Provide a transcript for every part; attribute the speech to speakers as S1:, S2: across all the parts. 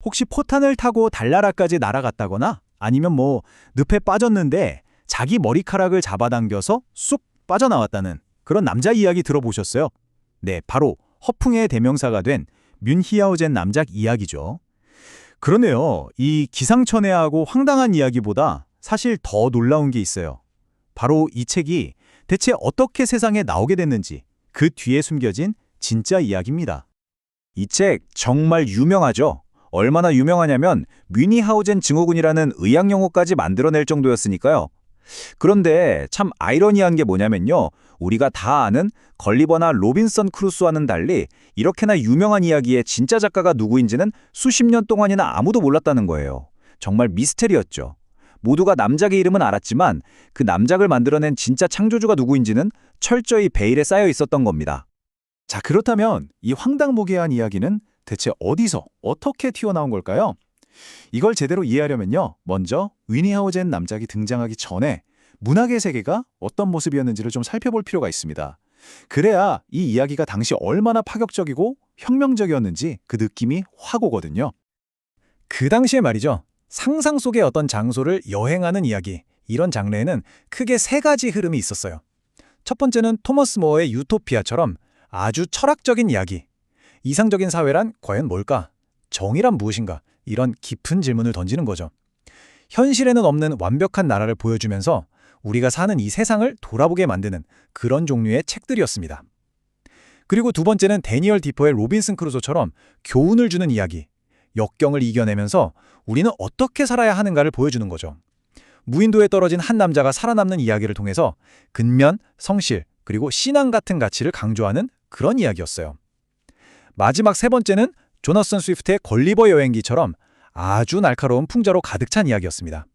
S1: 혹시 포탄을 타고 달나라까지 날아갔다거나 아니면 늪에 빠졌는데 자기 머리카락을 잡아당겨서 쑥 빠져나왔다는 그런 남자 이야기 들어보셨어요? 네, 바로 허풍의 대명사가 된 뮌히하우젠 남작 이야기죠. 그러네요. 이 기상천외하고 황당한 이야기보다 사실 더 놀라운 게 있어요. 바로 이 책이 대체 어떻게 세상에 나오게 됐는지 그 뒤에 숨겨진 진짜 이야기입니다. 이 책 정말 유명하죠? 얼마나 유명하냐면 뮌히하우젠 증후군이라는 의학용어까지 만들어낼 정도였으니까요. 그런데 참 아이러니한 게 뭐냐면요. 우리가 다 아는 걸리버나 로빈son 크루소와는 달리 이렇게나 유명한 이야기의 진짜 작가가 누구인지는 수십 년 동안이나 아무도 몰랐다는 거예요. 정말 미스테리였죠. 모두가 남작의 이름은 알았지만 그 남작을 만들어낸 진짜 창조주가 누구인지는 철저히 베일에 쌓여 있었던 겁니다. 자, 그렇다면 이 황당무계한 이야기는 대체 어디서 어떻게 튀어나온 걸까요? 이걸 제대로 이해하려면요. 먼저 뮌히하우젠 남작이 등장하기 전에 문학의 세계가 어떤 모습이었는지를 좀 살펴볼 필요가 있습니다. 그래야 이 이야기가 당시 얼마나 파격적이고 혁명적이었는지 그 느낌이 확 오거든요. 그 당시에 말이죠. 상상 속의 어떤 장소를 여행하는 이야기, 이런 장르에는 크게 세 가지 흐름이 있었어요. 첫 번째는 토머스 모어의 유토피아처럼 아주 철학적인 이야기. 이상적인 사회란 과연 뭘까? 정의란 무엇인가? 이런 깊은 질문을 던지는 거죠. 현실에는 없는 완벽한 나라를 보여주면서 우리가 사는 이 세상을 돌아보게 만드는 그런 종류의 책들이었습니다. 그리고 두 번째는 데니얼 디포의 로빈슨 크루소처럼 교훈을 주는 이야기. 역경을 이겨내면서 우리는 어떻게 살아야 하는가를 보여주는 거죠. 무인도에 떨어진 한 남자가 살아남는 이야기를 통해서 근면, 성실, 그리고 신앙 같은 가치를 강조하는 그런 이야기였어요. 마지막 세 번째는 조나선 스위프트의 걸리버 여행기처럼 아주 날카로운 풍자로 가득 찬 이야기였습니다.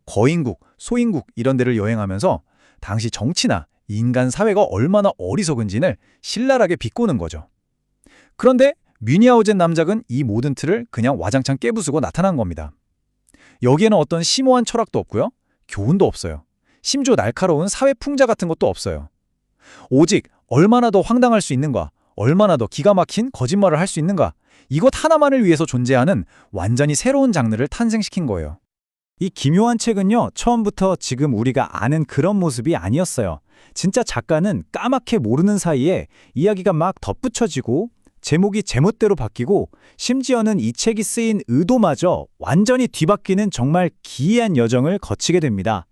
S1: 거인국, 소인국 이런 데를 여행하면서 당시 정치나 인간 사회가 얼마나 어리석은지를 신랄하게 비꼬는 거죠. 그런데 뮌히하우젠 남작은 이 모든 틀을 그냥 와장창 깨부수고 나타난 겁니다. 여기에는 어떤 심오한 철학도 없고요. 교훈도 없어요. 심지어 날카로운 사회 풍자 같은 것도 없어요. 오직 얼마나 더 황당할 수 있는가, 얼마나 더 기가 막힌 거짓말을 할 수 있는가, 이것 하나만을 위해서 존재하는 완전히 새로운 장르를 탄생시킨 거예요. 이 기묘한 책은요, 처음부터 지금 우리가 아는 그런 모습이 아니었어요. 진짜 작가는 까맣게 모르는 사이에 이야기가 막 덧붙여지고 제목이 제멋대로 바뀌고 심지어는 이 책이 쓰인 의도마저 완전히 뒤바뀌는 정말 기이한 여정을 거치게 됩니다.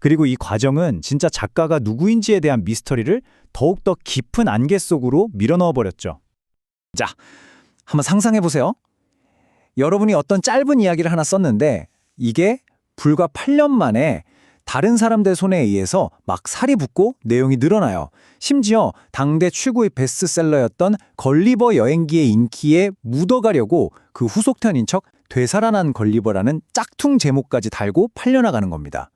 S1: 그리고 이 과정은 진짜 작가가 누구인지에 대한 미스터리를 더욱더 깊은 안개 속으로 밀어넣어 버렸죠. 자, 한번 상상해보세요. 여러분이 어떤 짧은 이야기를 하나 썼는데 이게 불과 8년 만에 다른 사람들 손에 의해서 막 살이 붙고 내용이 늘어나요. 심지어 당대 최고의 베스트셀러였던 걸리버 여행기의 인기에 묻어가려고 그 후속편인 척 되살아난 걸리버라는 짝퉁 제목까지 달고 팔려나가는 겁니다.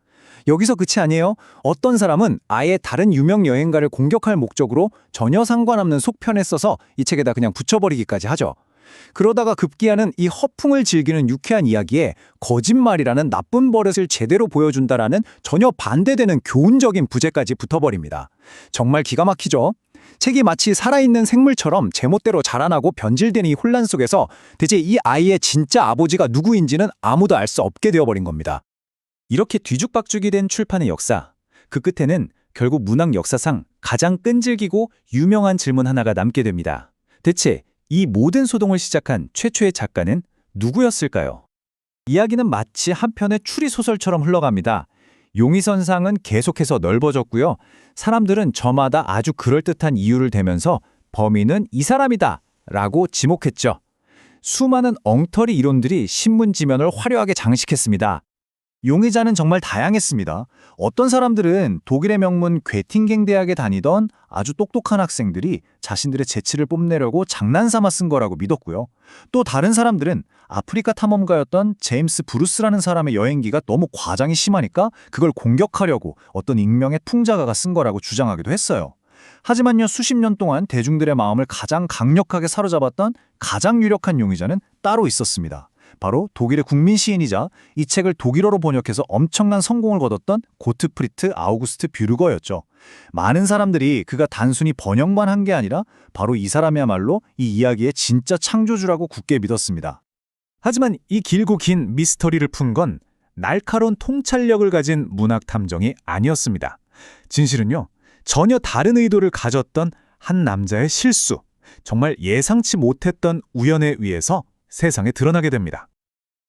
S1: 여기서 끝이 아니에요. 어떤 사람은 아예 다른 유명 여행가를 공격할 목적으로 전혀 상관없는 속편에 써서 이 책에다 그냥 붙여버리기까지 하죠. 그러다가 급기야는 이 허풍을 즐기는 유쾌한 이야기에 거짓말이라는 나쁜 버릇을 제대로 보여준다라는 전혀 반대되는 교훈적인 부제까지 붙어버립니다. 정말 기가 막히죠? 책이 마치 살아있는 생물처럼 제멋대로 자라나고 변질된 이 혼란 속에서 대체 이 아이의 진짜 아버지가 누구인지는 아무도 알 수 없게 되어버린 겁니다. 이렇게 뒤죽박죽이 된 출판의 역사, 그 끝에는 결국 문학 역사상 가장 끈질기고 유명한 질문 하나가 남게 됩니다. 대체 이 모든 소동을 시작한 최초의 작가는 누구였을까요? 이야기는 마치 한 편의 추리소설처럼 흘러갑니다. 용의선상은 계속해서 넓어졌고요. 사람들은 저마다 아주 그럴듯한 이유를 대면서 범인은 이 사람이다 라고 지목했죠. 수많은 엉터리 이론들이 신문 지면을 화려하게 장식했습니다. 용의자는 정말 다양했습니다. 어떤 사람들은 독일의 명문 괴팅갱 대학에 다니던 아주 똑똑한 학생들이 자신들의 재치를 뽐내려고 장난삼아 쓴 거라고 믿었고요. 또 다른 사람들은 아프리카 탐험가였던 제임스 브루스라는 사람의 여행기가 너무 과장이 심하니까 그걸 공격하려고 어떤 익명의 풍자가가 쓴 거라고 주장하기도 했어요. 하지만요, 수십 년 동안 대중들의 마음을 가장 강력하게 사로잡았던 가장 유력한 용의자는 따로 있었습니다. 바로 독일의 국민 시인이자 이 책을 독일어로 번역해서 엄청난 성공을 거뒀던 고트프리트 아우구스트 뷰르거였죠. 많은 사람들이 그가 단순히 번역만 한 게 아니라 바로 이 사람이야말로 이 이야기의 진짜 창조주라고 굳게 믿었습니다. 하지만 이 길고 긴 미스터리를 푼 건 날카로운 통찰력을 가진 문학 탐정이 아니었습니다. 진실은요, 전혀 다른 의도를 가졌던 한 남자의 실수, 정말 예상치 못했던 우연에 의해서 세상에 드러나게 됩니다.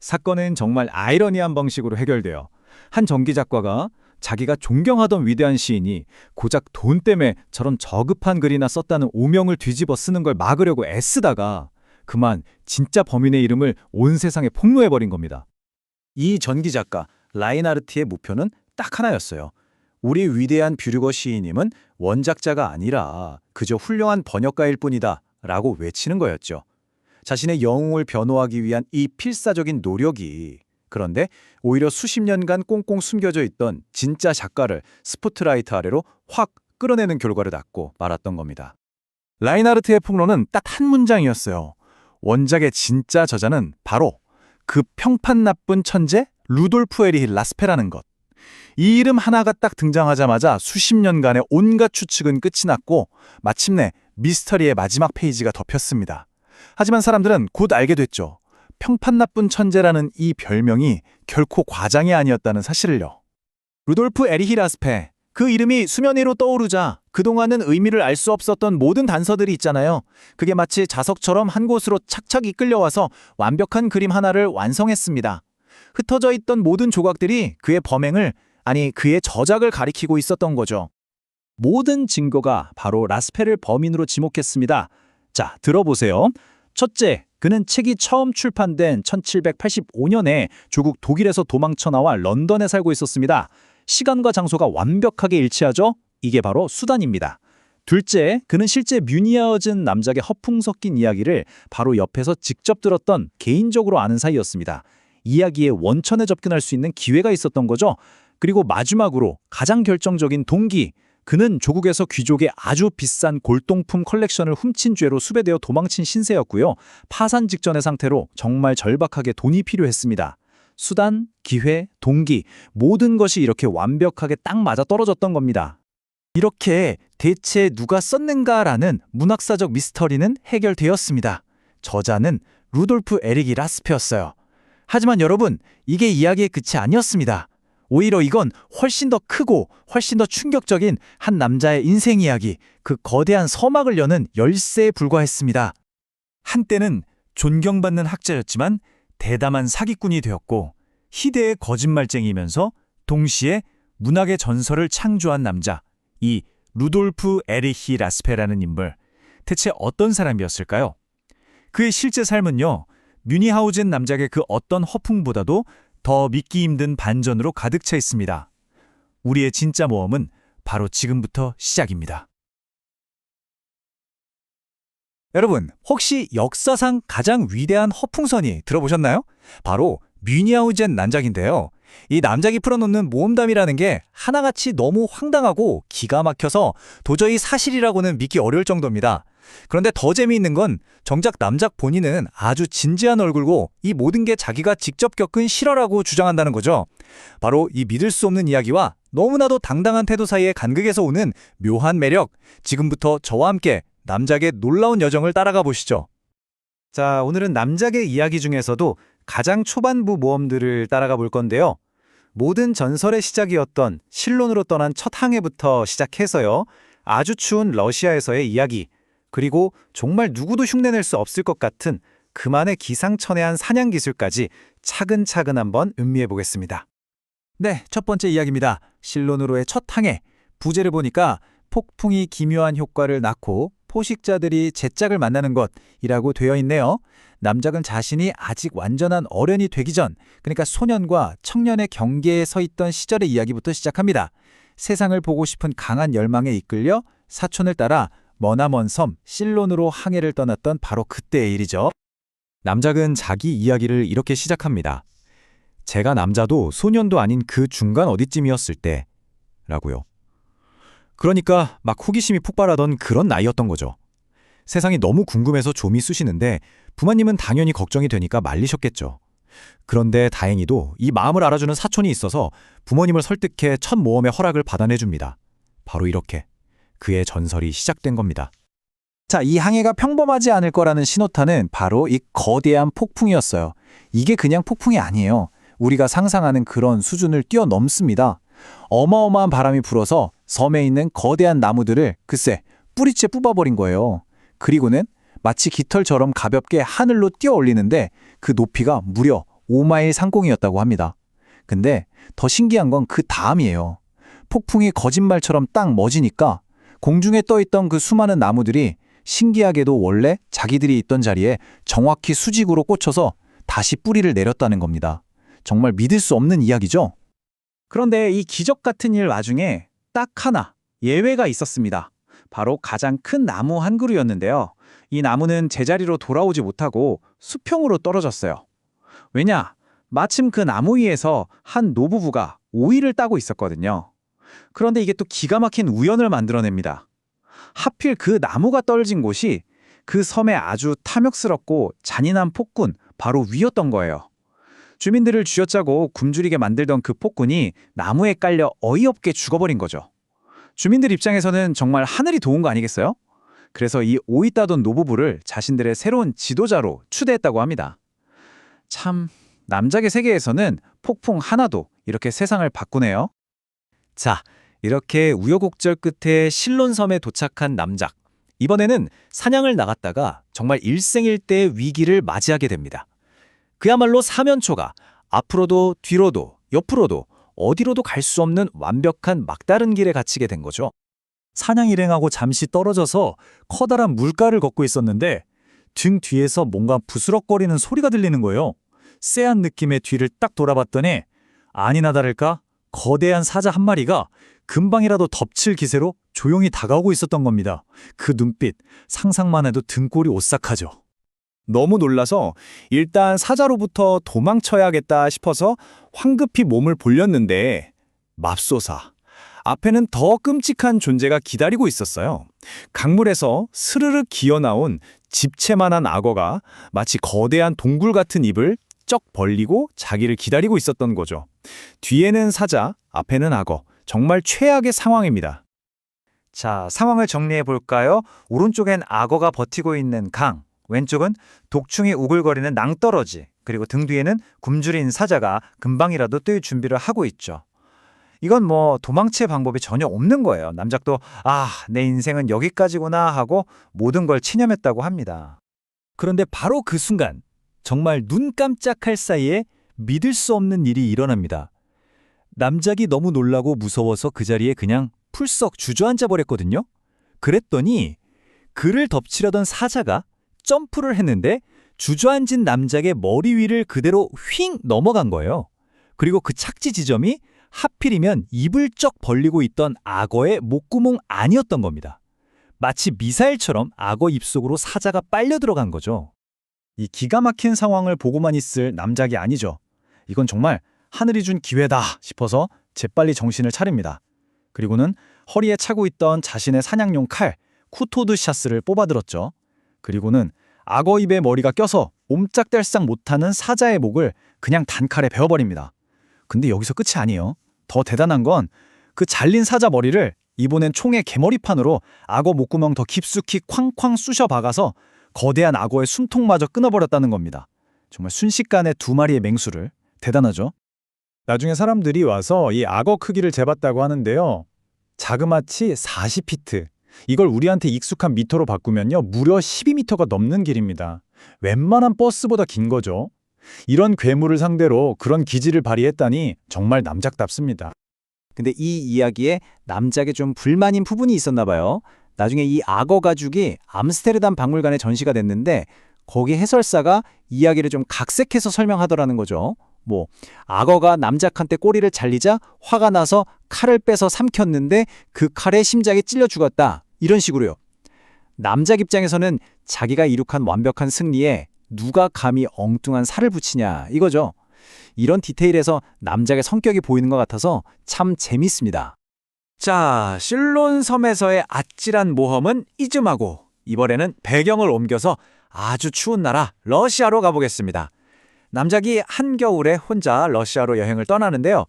S1: 사건은 정말 아이러니한 방식으로 해결돼요. 한 전기작가가 자기가 존경하던 위대한 시인이 고작 돈 때문에 저런 저급한 글이나 썼다는 오명을 뒤집어 쓰는 걸 막으려고 애쓰다가 그만 진짜 범인의 이름을 온 세상에 폭로해버린 겁니다. 이 전기작가 라인하르트의 목표는 딱 하나였어요. 우리 위대한 뷰르거 시인님은 원작자가 아니라 그저 훌륭한 번역가일 뿐이다 라고 외치는 거였죠. 자신의 영웅을 변호하기 위한 이 필사적인 노력이, 그런데 오히려 수십 년간 꽁꽁 숨겨져 있던 진짜 작가를 스포트라이트 아래로 확 끌어내는 결과를 낳고 말았던 겁니다. 라인하르트의 폭로는 딱 한 문장이었어요. 원작의 진짜 저자는 바로 그 평판 나쁜 천재 루돌프 에리히 라스페라는 것. 이 이름 하나가 딱 등장하자마자 수십 년간의 온갖 추측은 끝이 났고 마침내 미스터리의 마지막 페이지가 덮였습니다. 하지만 사람들은 곧 알게 됐죠. 평판 나쁜 천재라는 이 별명이 결코 과장이 아니었다는 사실을요. 루돌프 에리히 라스페, 그 이름이 수면 위로 떠오르자 그동안은 의미를 알 수 없었던 모든 단서들이 있잖아요. 그게 마치 자석처럼 한 곳으로 착착 이끌려와서 완벽한 그림 하나를 완성했습니다. 흩어져 있던 모든 조각들이 그의 범행을, 아니 그의 저작을 가리키고 있었던 거죠. 모든 증거가 바로 라스페를 범인으로 지목했습니다. 자, 들어보세요. 첫째, 그는 책이 처음 출판된 1785년에 조국 독일에서 도망쳐 나와 런던에 살고 있었습니다. 시간과 장소가 완벽하게 일치하죠? 이게 바로 수단입니다. 둘째, 그는 실제 뮤니아어즌 남작의 허풍 섞인 이야기를 바로 옆에서 직접 들었던 개인적으로 아는 사이였습니다. 이야기의 원천에 접근할 수 있는 기회가 있었던 거죠. 그리고 마지막으로 가장 결정적인 동기, 그는 조국에서 귀족의 아주 비싼 골동품 컬렉션을 훔친 죄로 수배되어 도망친 신세였고요. 파산 직전의 상태로 정말 절박하게 돈이 필요했습니다. 수단, 기회, 동기, 모든 것이 이렇게 완벽하게 딱 맞아떨어졌던 겁니다. 이렇게 대체 누가 썼는가라는 문학사적 미스터리는 해결되었습니다. 저자는 루돌프 에리히 라스페였어요. 하지만 여러분, 이게 이야기의 끝이 아니었습니다. 오히려 이건 훨씬 더 크고 훨씬 더 충격적인 한 남자의 인생 이야기, 그 거대한 서막을 여는 열쇠에 불과했습니다. 한때는 존경받는 학자였지만 대담한 사기꾼이 되었고 희대의 거짓말쟁이면서 동시에 문학의 전설을 창조한 남자, 이 루돌프 에리히 라스페라는 인물, 대체 어떤 사람이었을까요? 그의 실제 삶은요, 뮤니하우젠 남작의 그 어떤 허풍보다도 더 믿기 힘든 반전으로 가득 차 있습니다. 우리의 진짜 모험은 바로 지금부터 시작입니다. 여러분, 혹시 역사상 가장 위대한 허풍선이 들어보셨나요? 바로 뮤니하우젠 남작인데요. 이 남작이 풀어놓는 모험담이라는 게 하나같이 너무 황당하고 기가 막혀서 도저히 사실이라고는 믿기 어려울 정도입니다. 그런데 더 재미있는 건 정작 남작 본인은 아주 진지한 얼굴고 이 모든 게 자기가 직접 겪은 실화라고 주장한다는 거죠. 바로 이 믿을 수 없는 이야기와 너무나도 당당한 태도 사이의 간극에서 오는 묘한 매력, 지금부터 저와 함께 남작의 놀라운 여정을 따라가 보시죠. 자, 오늘은 남작의 이야기 중에서도 가장 초반부 모험들을 따라가 볼 건데요. 모든 전설의 시작이었던 실론으로 떠난 첫 항해부터 시작해서요. 아주 추운 러시아에서의 이야기, 그리고 정말 누구도 흉내낼 수 없을 것 같은 그만의 기상천외한 사냥 기술까지 차근차근 한번 음미해 보겠습니다. 네, 첫 번째 이야기입니다. 실론으로의 첫 항해. 부제를 보니까 폭풍이 기묘한 효과를 낳고 포식자들이 제짝을 만나는 것이라고 되어 있네요. 남작은 자신이 아직 완전한 어른이 되기 전, 그러니까 소년과 청년의 경계에 서 있던 시절의 이야기부터 시작합니다. 세상을 보고 싶은 강한 열망에 이끌려 사촌을 따라 머나먼 섬 실론으로 항해를 떠났던 바로 그때의 일이죠. 남작은 자기 이야기를 이렇게 시작합니다. 제가 남자도 소년도 아닌 그 중간 어디쯤이었을 때 라고요. 그러니까 막 호기심이 폭발하던 그런 나이였던 거죠. 세상이 너무 궁금해서 좀이 쑤시는데 부모님은 당연히 걱정이 되니까 말리셨겠죠. 그런데 다행히도 이 마음을 알아주는 사촌이 있어서 부모님을 설득해 첫 모험의 허락을 받아내줍니다. 바로 이렇게 그의 전설이 시작된 겁니다. 자, 이 항해가 평범하지 않을 거라는 신호탄은 바로 이 거대한 폭풍이었어요. 이게 그냥 폭풍이 아니에요. 우리가 상상하는 그런 수준을 뛰어넘습니다. 어마어마한 바람이 불어서 섬에 있는 거대한 나무들을 글쎄 뿌리째 뽑아버린 거예요. 그리고는 마치 깃털처럼 가볍게 하늘로 뛰어 올리는데 그 높이가 무려 5마일 상공이었다고 합니다. 근데 더 신기한 건 그 다음이에요. 폭풍이 거짓말처럼 딱 멎으니까 공중에 떠있던 그 수많은 나무들이 신기하게도 원래 자기들이 있던 자리에 정확히 수직으로 꽂혀서 다시 뿌리를 내렸다는 겁니다. 정말 믿을 수 없는 이야기죠? 그런데 이 기적 같은 일 와중에 딱 하나 예외가 있었습니다. 바로 가장 큰 나무 한 그루였는데요. 이 나무는 제자리로 돌아오지 못하고 수평으로 떨어졌어요. 왜냐? 마침 그 나무 위에서 한 노부부가 오이를 따고 있었거든요. 그런데 이게 또 기가 막힌 우연을 만들어냅니다. 하필 그 나무가 떨어진 곳이 그 섬의 아주 탐욕스럽고 잔인한 폭군 바로 위였던 거예요. 주민들을 쥐어짜고 굶주리게 만들던 그 폭군이 나무에 깔려 어이없게 죽어버린 거죠. 주민들 입장에서는 정말 하늘이 도운 거 아니겠어요? 그래서 이 오이 따던 노부부를 자신들의 새로운 지도자로 추대했다고 합니다. 참, 남작의 세계에서는 폭풍 하나도 이렇게 세상을 바꾸네요. 자, 이렇게 우여곡절 끝에 실론섬에 도착한 남작. 이번에는 사냥을 나갔다가 정말 일생일대의 위기를 맞이하게 됩니다. 그야말로 사면초가 앞으로도 뒤로도 옆으로도 어디로도 갈 수 없는 완벽한 막다른 길에 갇히게 된 거죠. 사냥 일행하고 잠시 떨어져서 커다란 물가를 걷고 있었는데 등 뒤에서 뭔가 부스럭거리는 소리가 들리는 거예요. 쎄한 느낌의 뒤를 딱 돌아봤더니 아니나 다를까 거대한 사자 한 마리가 금방이라도 덮칠 기세로 조용히 다가오고 있었던 겁니다. 그 눈빛, 상상만 해도 등골이 오싹하죠. 너무 놀라서 일단 사자로부터 도망쳐야겠다 싶어서 황급히 몸을 벌렸는데 맙소사, 앞에는 더 끔찍한 존재가 기다리고 있었어요. 강물에서 스르륵 기어나온 집채만한 악어가 마치 거대한 동굴 같은 입을 쩍 벌리고 자기를 기다리고 있었던 거죠. 뒤에는 사자, 앞에는 악어. 정말 최악의 상황입니다. 자, 상황을 정리해 볼까요? 오른쪽엔 악어가 버티고 있는 강, 왼쪽은 독충이 우글거리는 낭떠러지, 그리고 등 뒤에는 굶주린 사자가 금방이라도 뜰 준비를 하고 있죠. 이건 뭐 도망칠 방법이 전혀 없는 거예요. 남작도 내 인생은 여기까지구나 하고 모든 걸 체념했다고 합니다. 그런데 바로 그 순간 정말 눈 깜짝할 사이에 믿을 수 없는 일이 일어납니다. 남작이 너무 놀라고 무서워서 그 자리에 그냥 풀썩 주저앉아 버렸거든요. 그랬더니 그를 덮치려던 사자가 점프를 했는데 주저앉은 남작의 머리 위를 그대로 휙 넘어간 거예요. 그리고 그 착지 지점이 하필이면 입을 쩍 벌리고 있던 악어의 목구멍 안이었던 겁니다. 마치 미사일처럼 악어 입속으로 사자가 빨려 들어간 거죠. 이 기가 막힌 상황을 보고만 있을 남작이 아니죠. 이건 정말 하늘이 준 기회다 싶어서 재빨리 정신을 차립니다. 그리고는 허리에 차고 있던 자신의 사냥용 칼, 쿠토드 샤스를 뽑아들었죠. 그리고는 악어 입에 머리가 껴서 옴짝달싹 못하는 사자의 목을 그냥 단칼에 베어버립니다. 근데 여기서 끝이 아니에요. 더 대단한 건 그 잘린 사자 머리를 이번엔 총의 개머리판으로 악어 목구멍 더 깊숙이 쾅쾅 쑤셔 박아서 거대한 악어의 숨통마저 끊어버렸다는 겁니다. 정말 순식간에 2마리의 맹수를. 대단하죠? 나중에 사람들이 와서 이 악어 크기를 재봤다고 하는데요. 자그마치 40피트. 이걸 우리한테 익숙한 미터로 바꾸면요. 무려 12미터가 넘는 길입니다. 웬만한 버스보다 긴 거죠. 이런 괴물을 상대로 그런 기지를 발휘했다니 정말 남작답습니다. 근데 이 이야기에 남작에 좀 불만인 부분이 있었나 봐요. 나중에 이 악어 가죽이 암스테르담 박물관에 전시가 됐는데 거기 해설사가 이야기를 좀 각색해서 설명하더라는 거죠. 악어가 남작한테 꼬리를 잘리자 화가 나서 칼을 빼서 삼켰는데 그 칼에 심장이 찔려 죽었다. 이런 식으로요. 남작 입장에서는 자기가 이룩한 완벽한 승리에 누가 감히 엉뚱한 살을 붙이냐 이거죠. 이런 디테일에서 남작의 성격이 보이는 것 같아서 참 재밌습니다. 자, 실론 섬에서의 아찔한 모험은 이쯤하고 이번에는 배경을 옮겨서 아주 추운 나라 러시아로 가보겠습니다. 남작이 한겨울에 혼자 러시아로 여행을 떠나는데요.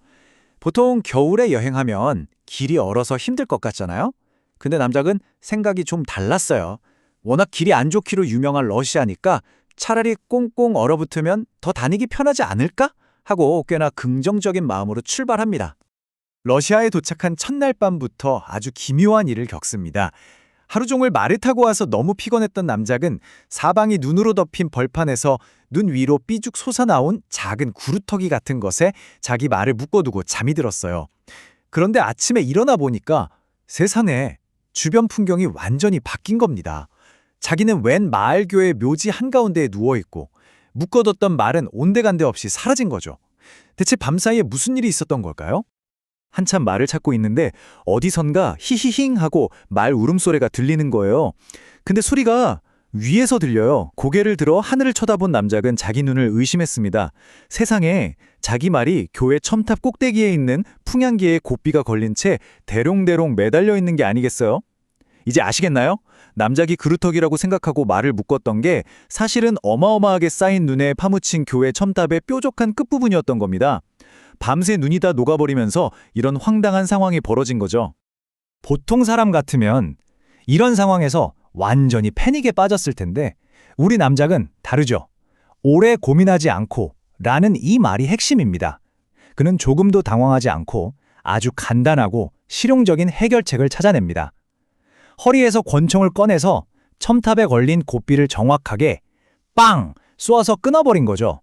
S1: 보통 겨울에 여행하면 길이 얼어서 힘들 것 같잖아요. 근데 남작은 생각이 좀 달랐어요. 워낙 길이 안 좋기로 유명한 러시아니까 차라리 꽁꽁 얼어붙으면 더 다니기 편하지 않을까? 하고 꽤나 긍정적인 마음으로 출발합니다. 러시아에 도착한 첫날 밤부터 아주 기묘한 일을 겪습니다. 하루 종일 말을 타고 와서 너무 피곤했던 남작은 사방이 눈으로 덮인 벌판에서 눈 위로 삐죽 솟아나온 작은 구루터기 같은 것에 자기 말을 묶어두고 잠이 들었어요. 그런데 아침에 일어나 보니까 세상에 주변 풍경이 완전히 바뀐 겁니다. 자기는 웬 마을교회 묘지 한가운데에 누워있고 묶어뒀던 말은 온데간데 없이 사라진 거죠. 대체 밤사이에 무슨 일이 있었던 걸까요? 한참 말을 찾고 있는데 어디선가 히히힝 하고 말 울음소리가 들리는 거예요. 근데 소리가 위에서 들려요. 고개를 들어 하늘을 쳐다본 남작은 자기 눈을 의심했습니다. 세상에 자기 말이 교회 첨탑 꼭대기에 있는 풍향기에 고삐가 걸린 채 대롱대롱 매달려 있는 게 아니겠어요? 이제 아시겠나요? 남작이 그루터기라고 생각하고 말을 묶었던 게 사실은 어마어마하게 쌓인 눈에 파묻힌 교회 첨탑의 뾰족한 끝부분이었던 겁니다. 밤새 눈이 다 녹아버리면서 이런 황당한 상황이 벌어진 거죠. 보통 사람 같으면 이런 상황에서 완전히 패닉에 빠졌을 텐데 우리 남작은 다르죠. 오래 고민하지 않고 라는 이 말이 핵심입니다. 그는 조금도 당황하지 않고 아주 간단하고 실용적인 해결책을 찾아냅니다. 허리에서 권총을 꺼내서 첨탑에 걸린 고삐를 정확하게 빵! 쏘아서 끊어버린 거죠.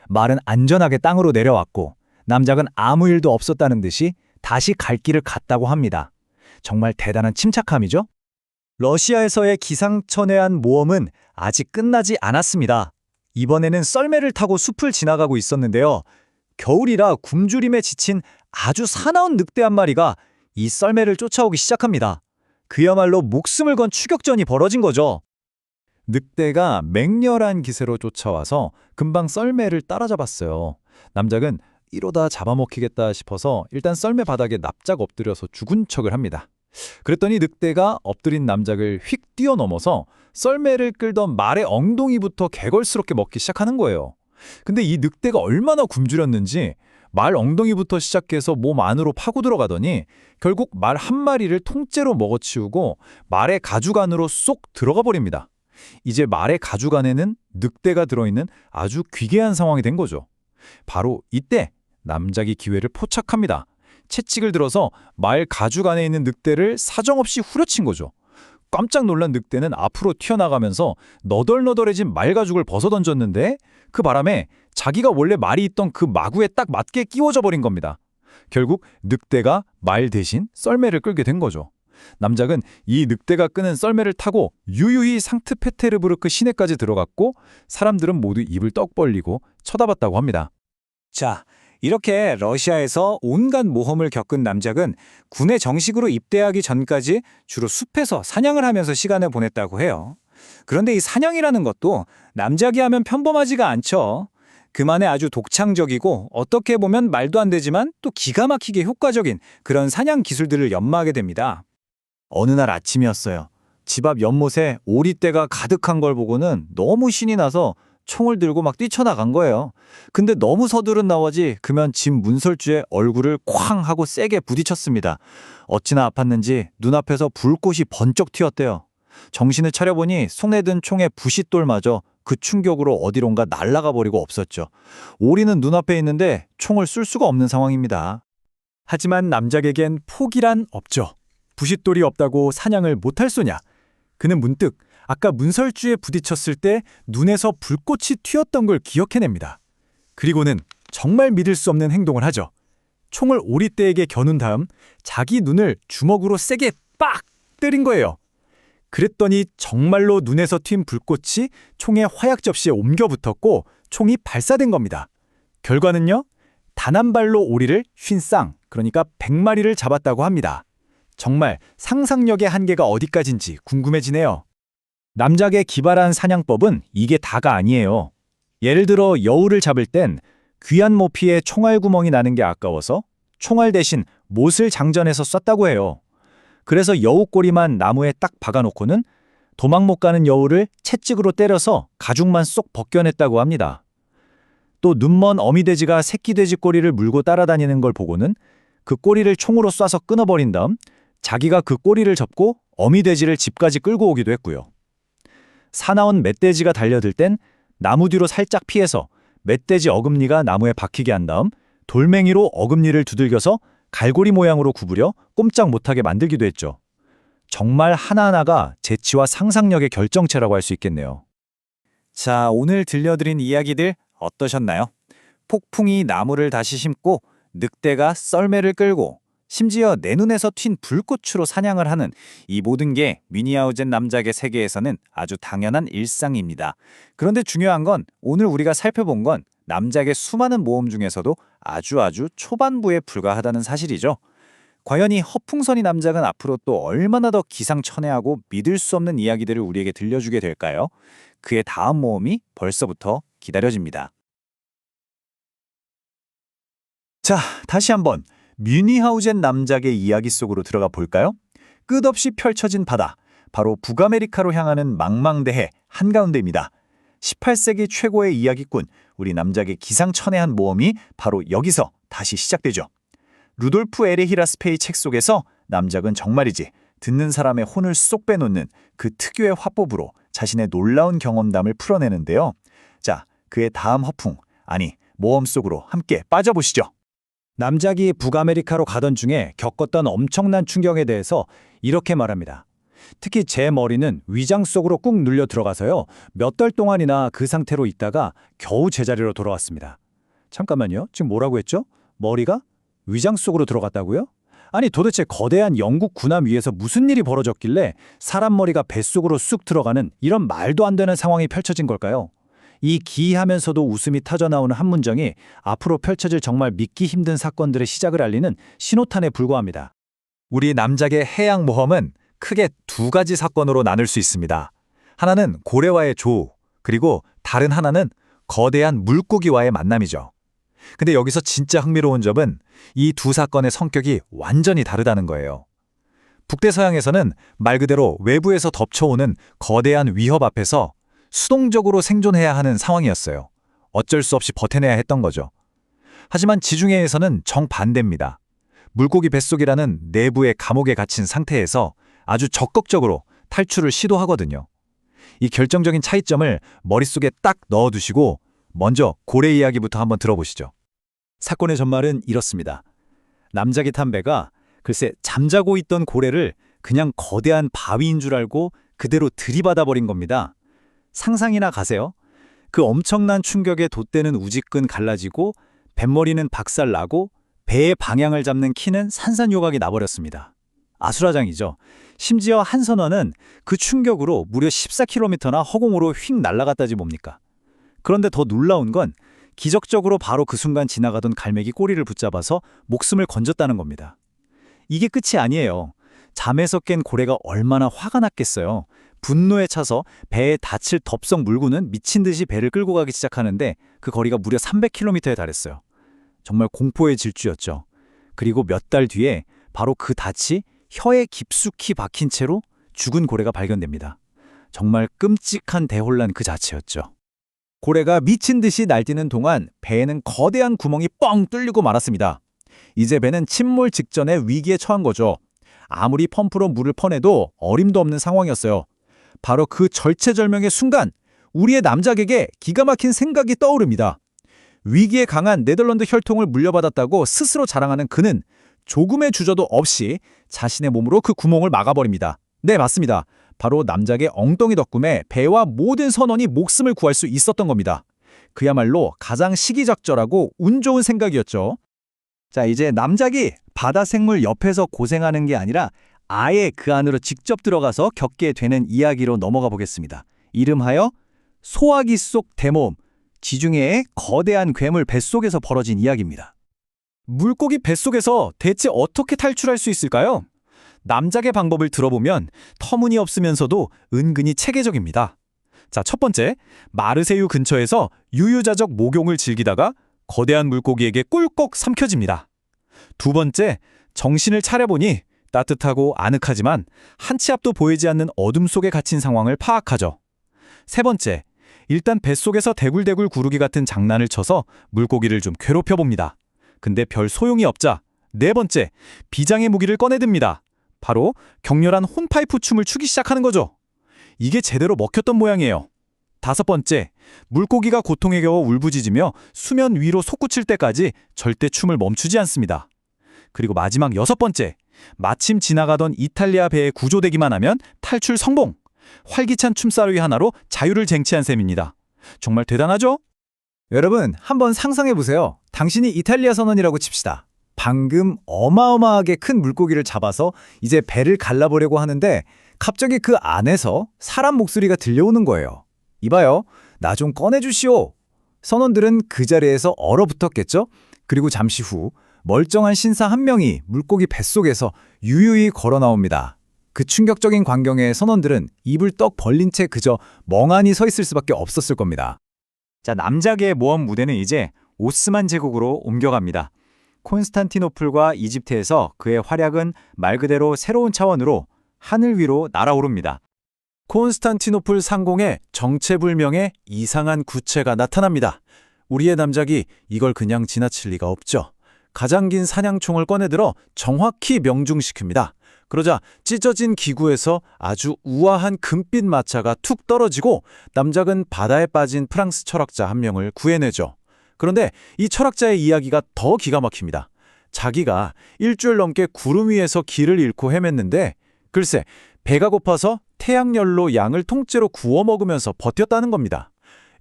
S1: 말은 안전하게 땅으로 내려왔고 남작은 아무 일도 없었다는 듯이 다시 갈 길을 갔다고 합니다. 정말 대단한 침착함이죠? 러시아에서의 기상천외한 모험은 아직 끝나지 않았습니다. 이번에는 썰매를 타고 숲을 지나가고 있었는데요. 겨울이라 굶주림에 지친 아주 사나운 늑대 한 마리가 이 썰매를 쫓아오기 시작합니다. 그야말로 목숨을 건 추격전이 벌어진 거죠. 늑대가 맹렬한 기세로 쫓아와서 금방 썰매를 따라잡았어요. 남작은 이러다 잡아먹히겠다 싶어서 일단 썰매 바닥에 납작 엎드려서 죽은 척을 합니다. 그랬더니 늑대가 엎드린 남작을 휙 뛰어넘어서 썰매를 끌던 말의 엉덩이부터 개걸스럽게 먹기 시작하는 거예요. 근데 이 늑대가 얼마나 굶주렸는지 말 엉덩이부터 시작해서 몸 안으로 파고 들어가더니 결국 말 한 마리를 통째로 먹어치우고 말의 가죽 안으로 쏙 들어가 버립니다. 이제 말의 가죽 안에는 늑대가 들어있는 아주 귀괴한 상황이 된 거죠. 바로 이때 남작이 기회를 포착합니다. 채찍을 들어서 말 가죽 안에 있는 늑대를 사정없이 후려친 거죠. 깜짝 놀란 늑대는 앞으로 튀어나가면서 너덜너덜해진 말 가죽을 벗어던졌는데 그 바람에 자기가 원래 말이 있던 그 마구에 딱 맞게 끼워져 버린 겁니다. 결국 늑대가 말 대신 썰매를 끌게 된 거죠. 남작은 이 늑대가 끄는 썰매를 타고 유유히 상트페테르부르크 시내까지 들어갔고 사람들은 모두 입을 떡 벌리고 쳐다봤다고 합니다. 자, 이렇게 러시아에서 온갖 모험을 겪은 남작은 군에 정식으로 입대하기 전까지 주로 숲에서 사냥을 하면서 시간을 보냈다고 해요. 그런데 이 사냥이라는 것도 남작이 하면 평범하지가 않죠. 그만의 아주 독창적이고 어떻게 보면 말도 안 되지만 또 기가 막히게 효과적인 그런 사냥 기술들을 연마하게 됩니다. 어느 날 아침이었어요. 집 앞 연못에 오리떼가 가득한 걸 보고는 너무 신이 나서 총을 들고 막 뛰쳐나간 거예요. 근데 너무 서두른 나머지 그만 집 문설주에 얼굴을 쾅 하고 세게 부딪혔습니다. 어찌나 아팠는지 눈앞에서 불꽃이 번쩍 튀었대요. 정신을 차려보니 손에 든 총의 부싯돌마저 그 충격으로 어디론가 날아가 버리고 없었죠. 오리는 눈앞에 있는데 총을 쏠 수가 없는 상황입니다. 하지만 남작에겐 포기란 없죠. 부싯돌이 없다고 사냥을 못할 소냐? 그는 문득 아까 문설주에 부딪혔을 때 눈에서 불꽃이 튀었던 걸 기억해냅니다. 그리고는 정말 믿을 수 없는 행동을 하죠. 총을 오리떼에게 겨눈 다음 자기 눈을 주먹으로 세게 빡 때린 거예요. 그랬더니 정말로 눈에서 튄 불꽃이 총의 화약 접시에 옮겨 붙었고 총이 발사된 겁니다. 결과는요, 단 한 발로 오리를 50쌍, 그러니까 100마리를 잡았다고 합니다. 정말 상상력의 한계가 어디까지인지 궁금해지네요. 남작의 기발한 사냥법은 이게 다가 아니에요. 예를 들어 여우를 잡을 땐 귀한 모피에 총알 구멍이 나는 게 아까워서 총알 대신 못을 장전해서 쐈다고 해요. 그래서 여우 꼬리만 나무에 딱 박아놓고는 도망 못 가는 여우를 채찍으로 때려서 가죽만 쏙 벗겨냈다고 합니다. 또 눈먼 어미돼지가 새끼 돼지 꼬리를 물고 따라다니는 걸 보고는 그 꼬리를 총으로 쏴서 끊어버린 다음 자기가 그 꼬리를 접고 어미돼지를 집까지 끌고 오기도 했고요. 사나운 멧돼지가 달려들 땐 나무 뒤로 살짝 피해서 멧돼지 어금니가 나무에 박히게 한 다음 돌멩이로 어금니를 두들겨서 갈고리 모양으로 구부려 꼼짝 못하게 만들기도 했죠. 정말 하나하나가 재치와 상상력의 결정체라고 할 수 있겠네요. 자, 오늘 들려드린 이야기들 어떠셨나요? 폭풍이 나무를 다시 심고 늑대가 썰매를 끌고 심지어 내 눈에서 튄 불꽃으로 사냥을 하는 이 모든 게 뮌니하우젠 남작의 세계에서는 아주 당연한 일상입니다. 그런데 중요한 건 오늘 우리가 살펴본 건 남작의 수많은 모험 중에서도 아주 초반부에 불과하다는 사실이죠. 과연 이 허풍선이 남작은 앞으로 또 얼마나 더 기상천외하고 믿을 수 없는 이야기들을 우리에게 들려주게 될까요? 그의 다음 모험이 벌써부터 기다려집니다. 자, 다시 한번 뮌니하우젠 남작의 이야기 속으로 들어가 볼까요? 끝없이 펼쳐진 바다, 바로 북아메리카로 향하는 망망대해 한가운데입니다. 18세기 최고의 이야기꾼, 우리 남작의 기상천외한 모험이 바로 여기서 다시 시작되죠. 루돌프 에레히라 스페이 책 속에서 남작은 정말이지 듣는 사람의 혼을 쏙 빼놓는 그 특유의 화법으로 자신의 놀라운 경험담을 풀어내는데요. 자, 그의 다음 허풍, 아니 모험 속으로 함께 빠져보시죠. 남작이 북아메리카로 가던 중에 겪었던 엄청난 충격에 대해서 이렇게 말합니다. 특히 제 머리는 위장 속으로 꾹 눌려 들어가서요. 몇 달 동안이나 그 상태로 있다가 겨우 제자리로 돌아왔습니다. 잠깐만요. 지금 뭐라고 했죠? 머리가 위장 속으로 들어갔다고요? 아니 도대체 거대한 영국 군함 위에서 무슨 일이 벌어졌길래 사람 머리가 뱃속으로 쑥 들어가는 이런 말도 안 되는 상황이 펼쳐진 걸까요? 이 기이하면서도 웃음이 터져나오는 한 문장이 앞으로 펼쳐질 정말 믿기 힘든 사건들의 시작을 알리는 신호탄에 불과합니다. 우리 남작의 해양 모험은 크게 두 가지 사건으로 나눌 수 있습니다. 하나는 고래와의 조우, 그리고 다른 하나는 거대한 물고기와의 만남이죠. 근데 여기서 진짜 흥미로운 점은 이 두 사건의 성격이 완전히 다르다는 거예요. 북대서양에서는 말 그대로 외부에서 덮쳐오는 거대한 위협 앞에서 수동적으로 생존해야 하는 상황이었어요. 어쩔 수 없이 버텨내야 했던 거죠. 하지만 지중해에서는 정반대입니다. 물고기 뱃속이라는 내부의 감옥에 갇힌 상태에서 아주 적극적으로 탈출을 시도하거든요. 이 결정적인 차이점을 머릿속에 딱 넣어두시고 먼저 고래 이야기부터 한번 들어보시죠. 사건의 전말은 이렇습니다. 남작이 탄 배가 글쎄 잠자고 있던 고래를 그냥 거대한 바위인 줄 알고 그대로 들이받아 버린 겁니다. 상상이나 가세요. 그 엄청난 충격에 돛대는 우지끈 갈라지고 뱃머리는 박살나고 배의 방향을 잡는 키는 산산요각이 나버렸습니다. 아수라장이죠. 심지어 한선원은 그 충격으로 무려 14km나 허공으로 휙 날아갔다지 뭡니까. 그런데 더 놀라운 건 기적적으로 바로 그 순간 지나가던 갈매기 꼬리를 붙잡아서 목숨을 건졌다는 겁니다. 이게 끝이 아니에요. 잠에서 깬 고래가 얼마나 화가 났겠어요. 분노에 차서 배에 닻을 덥석 물고는 미친 듯이 배를 끌고 가기 시작하는데 그 거리가 무려 300km에 달했어요. 정말 공포의 질주였죠. 그리고 몇 달 뒤에 바로 그 닻이 혀에 깊숙이 박힌 채로 죽은 고래가 발견됩니다. 정말 끔찍한 대혼란 그 자체였죠. 고래가 미친 듯이 날뛰는 동안 배에는 거대한 구멍이 뻥 뚫리고 말았습니다. 이제 배는 침몰 직전에 위기에 처한 거죠. 아무리 펌프로 물을 퍼내도 어림도 없는 상황이었어요. 바로 그 절체절명의 순간 우리의 남작에게 기가 막힌 생각이 떠오릅니다. 위기에 강한 네덜란드 혈통을 물려받았다고 스스로 자랑하는 그는 조금의 주저도 없이 자신의 몸으로 그 구멍을 막아버립니다. 네, 맞습니다. 바로 남작의 엉덩이 덕분에 배와 모든 선원이 목숨을 구할 수 있었던 겁니다. 그야말로 가장 시기적절하고 운 좋은 생각이었죠. 자, 이제 남작이 바다 생물 옆에서 고생하는 게 아니라 아예 그 안으로 직접 들어가서 겪게 되는 이야기로 넘어가 보겠습니다. 이름하여 소화기 속 대모험, 지중해의 거대한 괴물 뱃속에서 벌어진 이야기입니다. 물고기 뱃속에서 대체 어떻게 탈출할 수 있을까요? 남작의 방법을 들어보면 터무니없으면서도 은근히 체계적입니다. 자, 첫 번째, 마르세유 근처에서 유유자적 목욕을 즐기다가 거대한 물고기에게 꿀꺽 삼켜집니다. 두 번째, 정신을 차려보니 따뜻하고 아늑하지만 한 치 앞도 보이지 않는 어둠 속에 갇힌 상황을 파악하죠. 세 번째, 일단 뱃속에서 대굴대굴 구르기 같은 장난을 쳐서 물고기를 좀 괴롭혀봅니다. 근데 별 소용이 없자 네 번째, 비장의 무기를 꺼내듭니다. 바로 격렬한 혼파이프 춤을 추기 시작하는 거죠. 이게 제대로 먹혔던 모양이에요. 5번째, 물고기가 고통에 겨워 울부짖으며 수면 위로 솟구칠 때까지 절대 춤을 멈추지 않습니다. 그리고 마지막 6번째, 마침 지나가던 이탈리아 배에 구조되기만 하면 탈출 성공! 활기찬 춤사위 하나로 자유를 쟁취한 셈입니다. 정말 대단하죠?
S2: 여러분, 한번 상상해보세요. 당신이 이탈리아 선원이라고 칩시다. 방금 어마어마하게 큰 물고기를 잡아서 이제 배를 갈라보려고 하는데 갑자기 그 안에서 사람 목소리가 들려오는 거예요. 이봐요, 나 좀 꺼내주시오. 선원들은 그 자리에서 얼어붙었겠죠? 그리고 잠시 후 멀쩡한 신사 한 명이 물고기 뱃속에서 유유히 걸어 나옵니다. 그 충격적인 광경에 선원들은 입을 떡 벌린 채 그저 멍하니 서 있을 수밖에 없었을 겁니다.
S1: 자, 남자계의 모험 무대는 이제 오스만 제국으로 옮겨갑니다. 콘스탄티노플과 이집트에서 그의 활약은 말 그대로 새로운 차원으로 하늘 위로 날아오릅니다. 콘스탄티노플 상공에 정체불명의 이상한 구체가 나타납니다. 우리의 남작이 이걸 그냥 지나칠 리가 없죠. 가장 긴 사냥총을 꺼내들어 정확히 명중시킵니다. 그러자 찢어진 기구에서 아주 우아한 금빛 마차가 툭 떨어지고 남작은 바다에 빠진 프랑스 철학자 한 명을 구해내죠. 그런데 이 철학자의 이야기가 더 기가 막힙니다. 자기가 일주일 넘게 구름 위에서 길을 잃고 헤맸는데 글쎄 배가 고파서 태양열로 양을 통째로 구워 먹으면서 버텼다는 겁니다.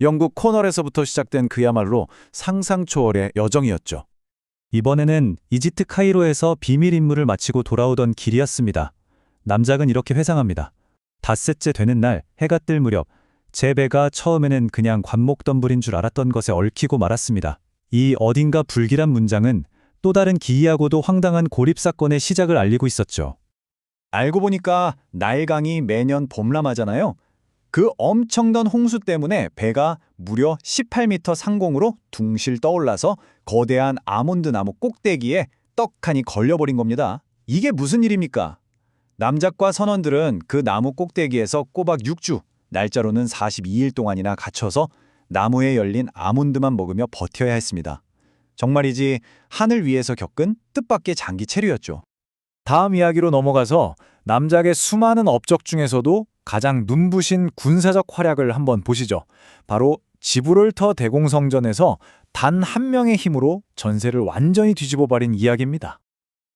S1: 영국 코널에서부터 시작된 그야말로 상상 초월의 여정이었죠. 이번에는 이집트 카이로에서 비밀 임무를 마치고 돌아오던 길이었습니다. 남작은 이렇게 회상합니다. 닷새째 되는 날 해가 뜰 무렵 제 배가 처음에는 그냥 관목덤불인 줄 알았던 것에 얽히고 말았습니다. 이 어딘가 불길한 문장은 또 다른 기이하고도 황당한 고립사건의 시작을 알리고 있었죠. 알고 보니까 나일강이 매년 봄람하잖아요. 그 엄청난 홍수 때문에 배가 무려 18m 상공으로 둥실 떠올라서 거대한 아몬드 나무 꼭대기에 떡하니 걸려버린 겁니다. 이게 무슨 일입니까? 남작과 선원들은 그 나무 꼭대기에서 꼬박 6주, 날짜로는 42일 동안이나 갇혀서 나무에 열린 아몬드만 먹으며 버텨야 했습니다. 정말이지 하늘 위에서 겪은 뜻밖의 장기 체류였죠. 다음 이야기로 넘어가서 남작의 수많은 업적 중에서도 가장 눈부신 군사적 활약을 한번 보시죠. 바로 지브롤터 대공성전에서 단 한 명의 힘으로 전세를 완전히 뒤집어 버린 이야기입니다.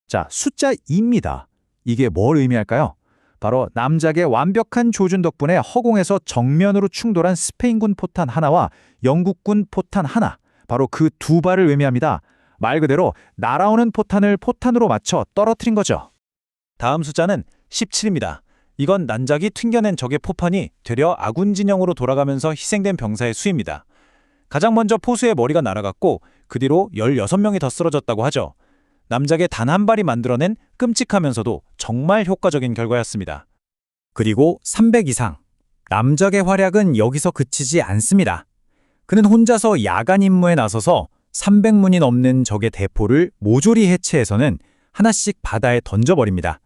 S1: 자, 숫자 2입니다. 이게 뭘 의미할까요? 바로 남작의 완벽한 조준 덕분에 허공에서 정면으로 충돌한 스페인군 포탄 하나와 영국군 포탄 하나, 바로 그 두 발을 의미합니다. 말 그대로 날아오는 포탄을 포탄으로 맞춰 떨어뜨린 거죠. 다음 숫자는 17입니다. 이건 난작이 튕겨낸 적의 포판이 되려 아군 진영으로 돌아가면서 희생된 병사의 수입니다. 가장 먼저 포수의 머리가 날아갔고 그 뒤로 16명이 더 쓰러졌다고 하죠. 남작의 단 한 발이 만들어낸 끔찍하면서도 정말 효과적인 결과였습니다. 그리고 300 이상. 남작의 활약은 여기서 그치지 않습니다. 그는 혼자서 야간 임무에 나서서 300문이 넘는 적의 대포를 모조리 해체해서는 하나씩 바다에 던져버립니다.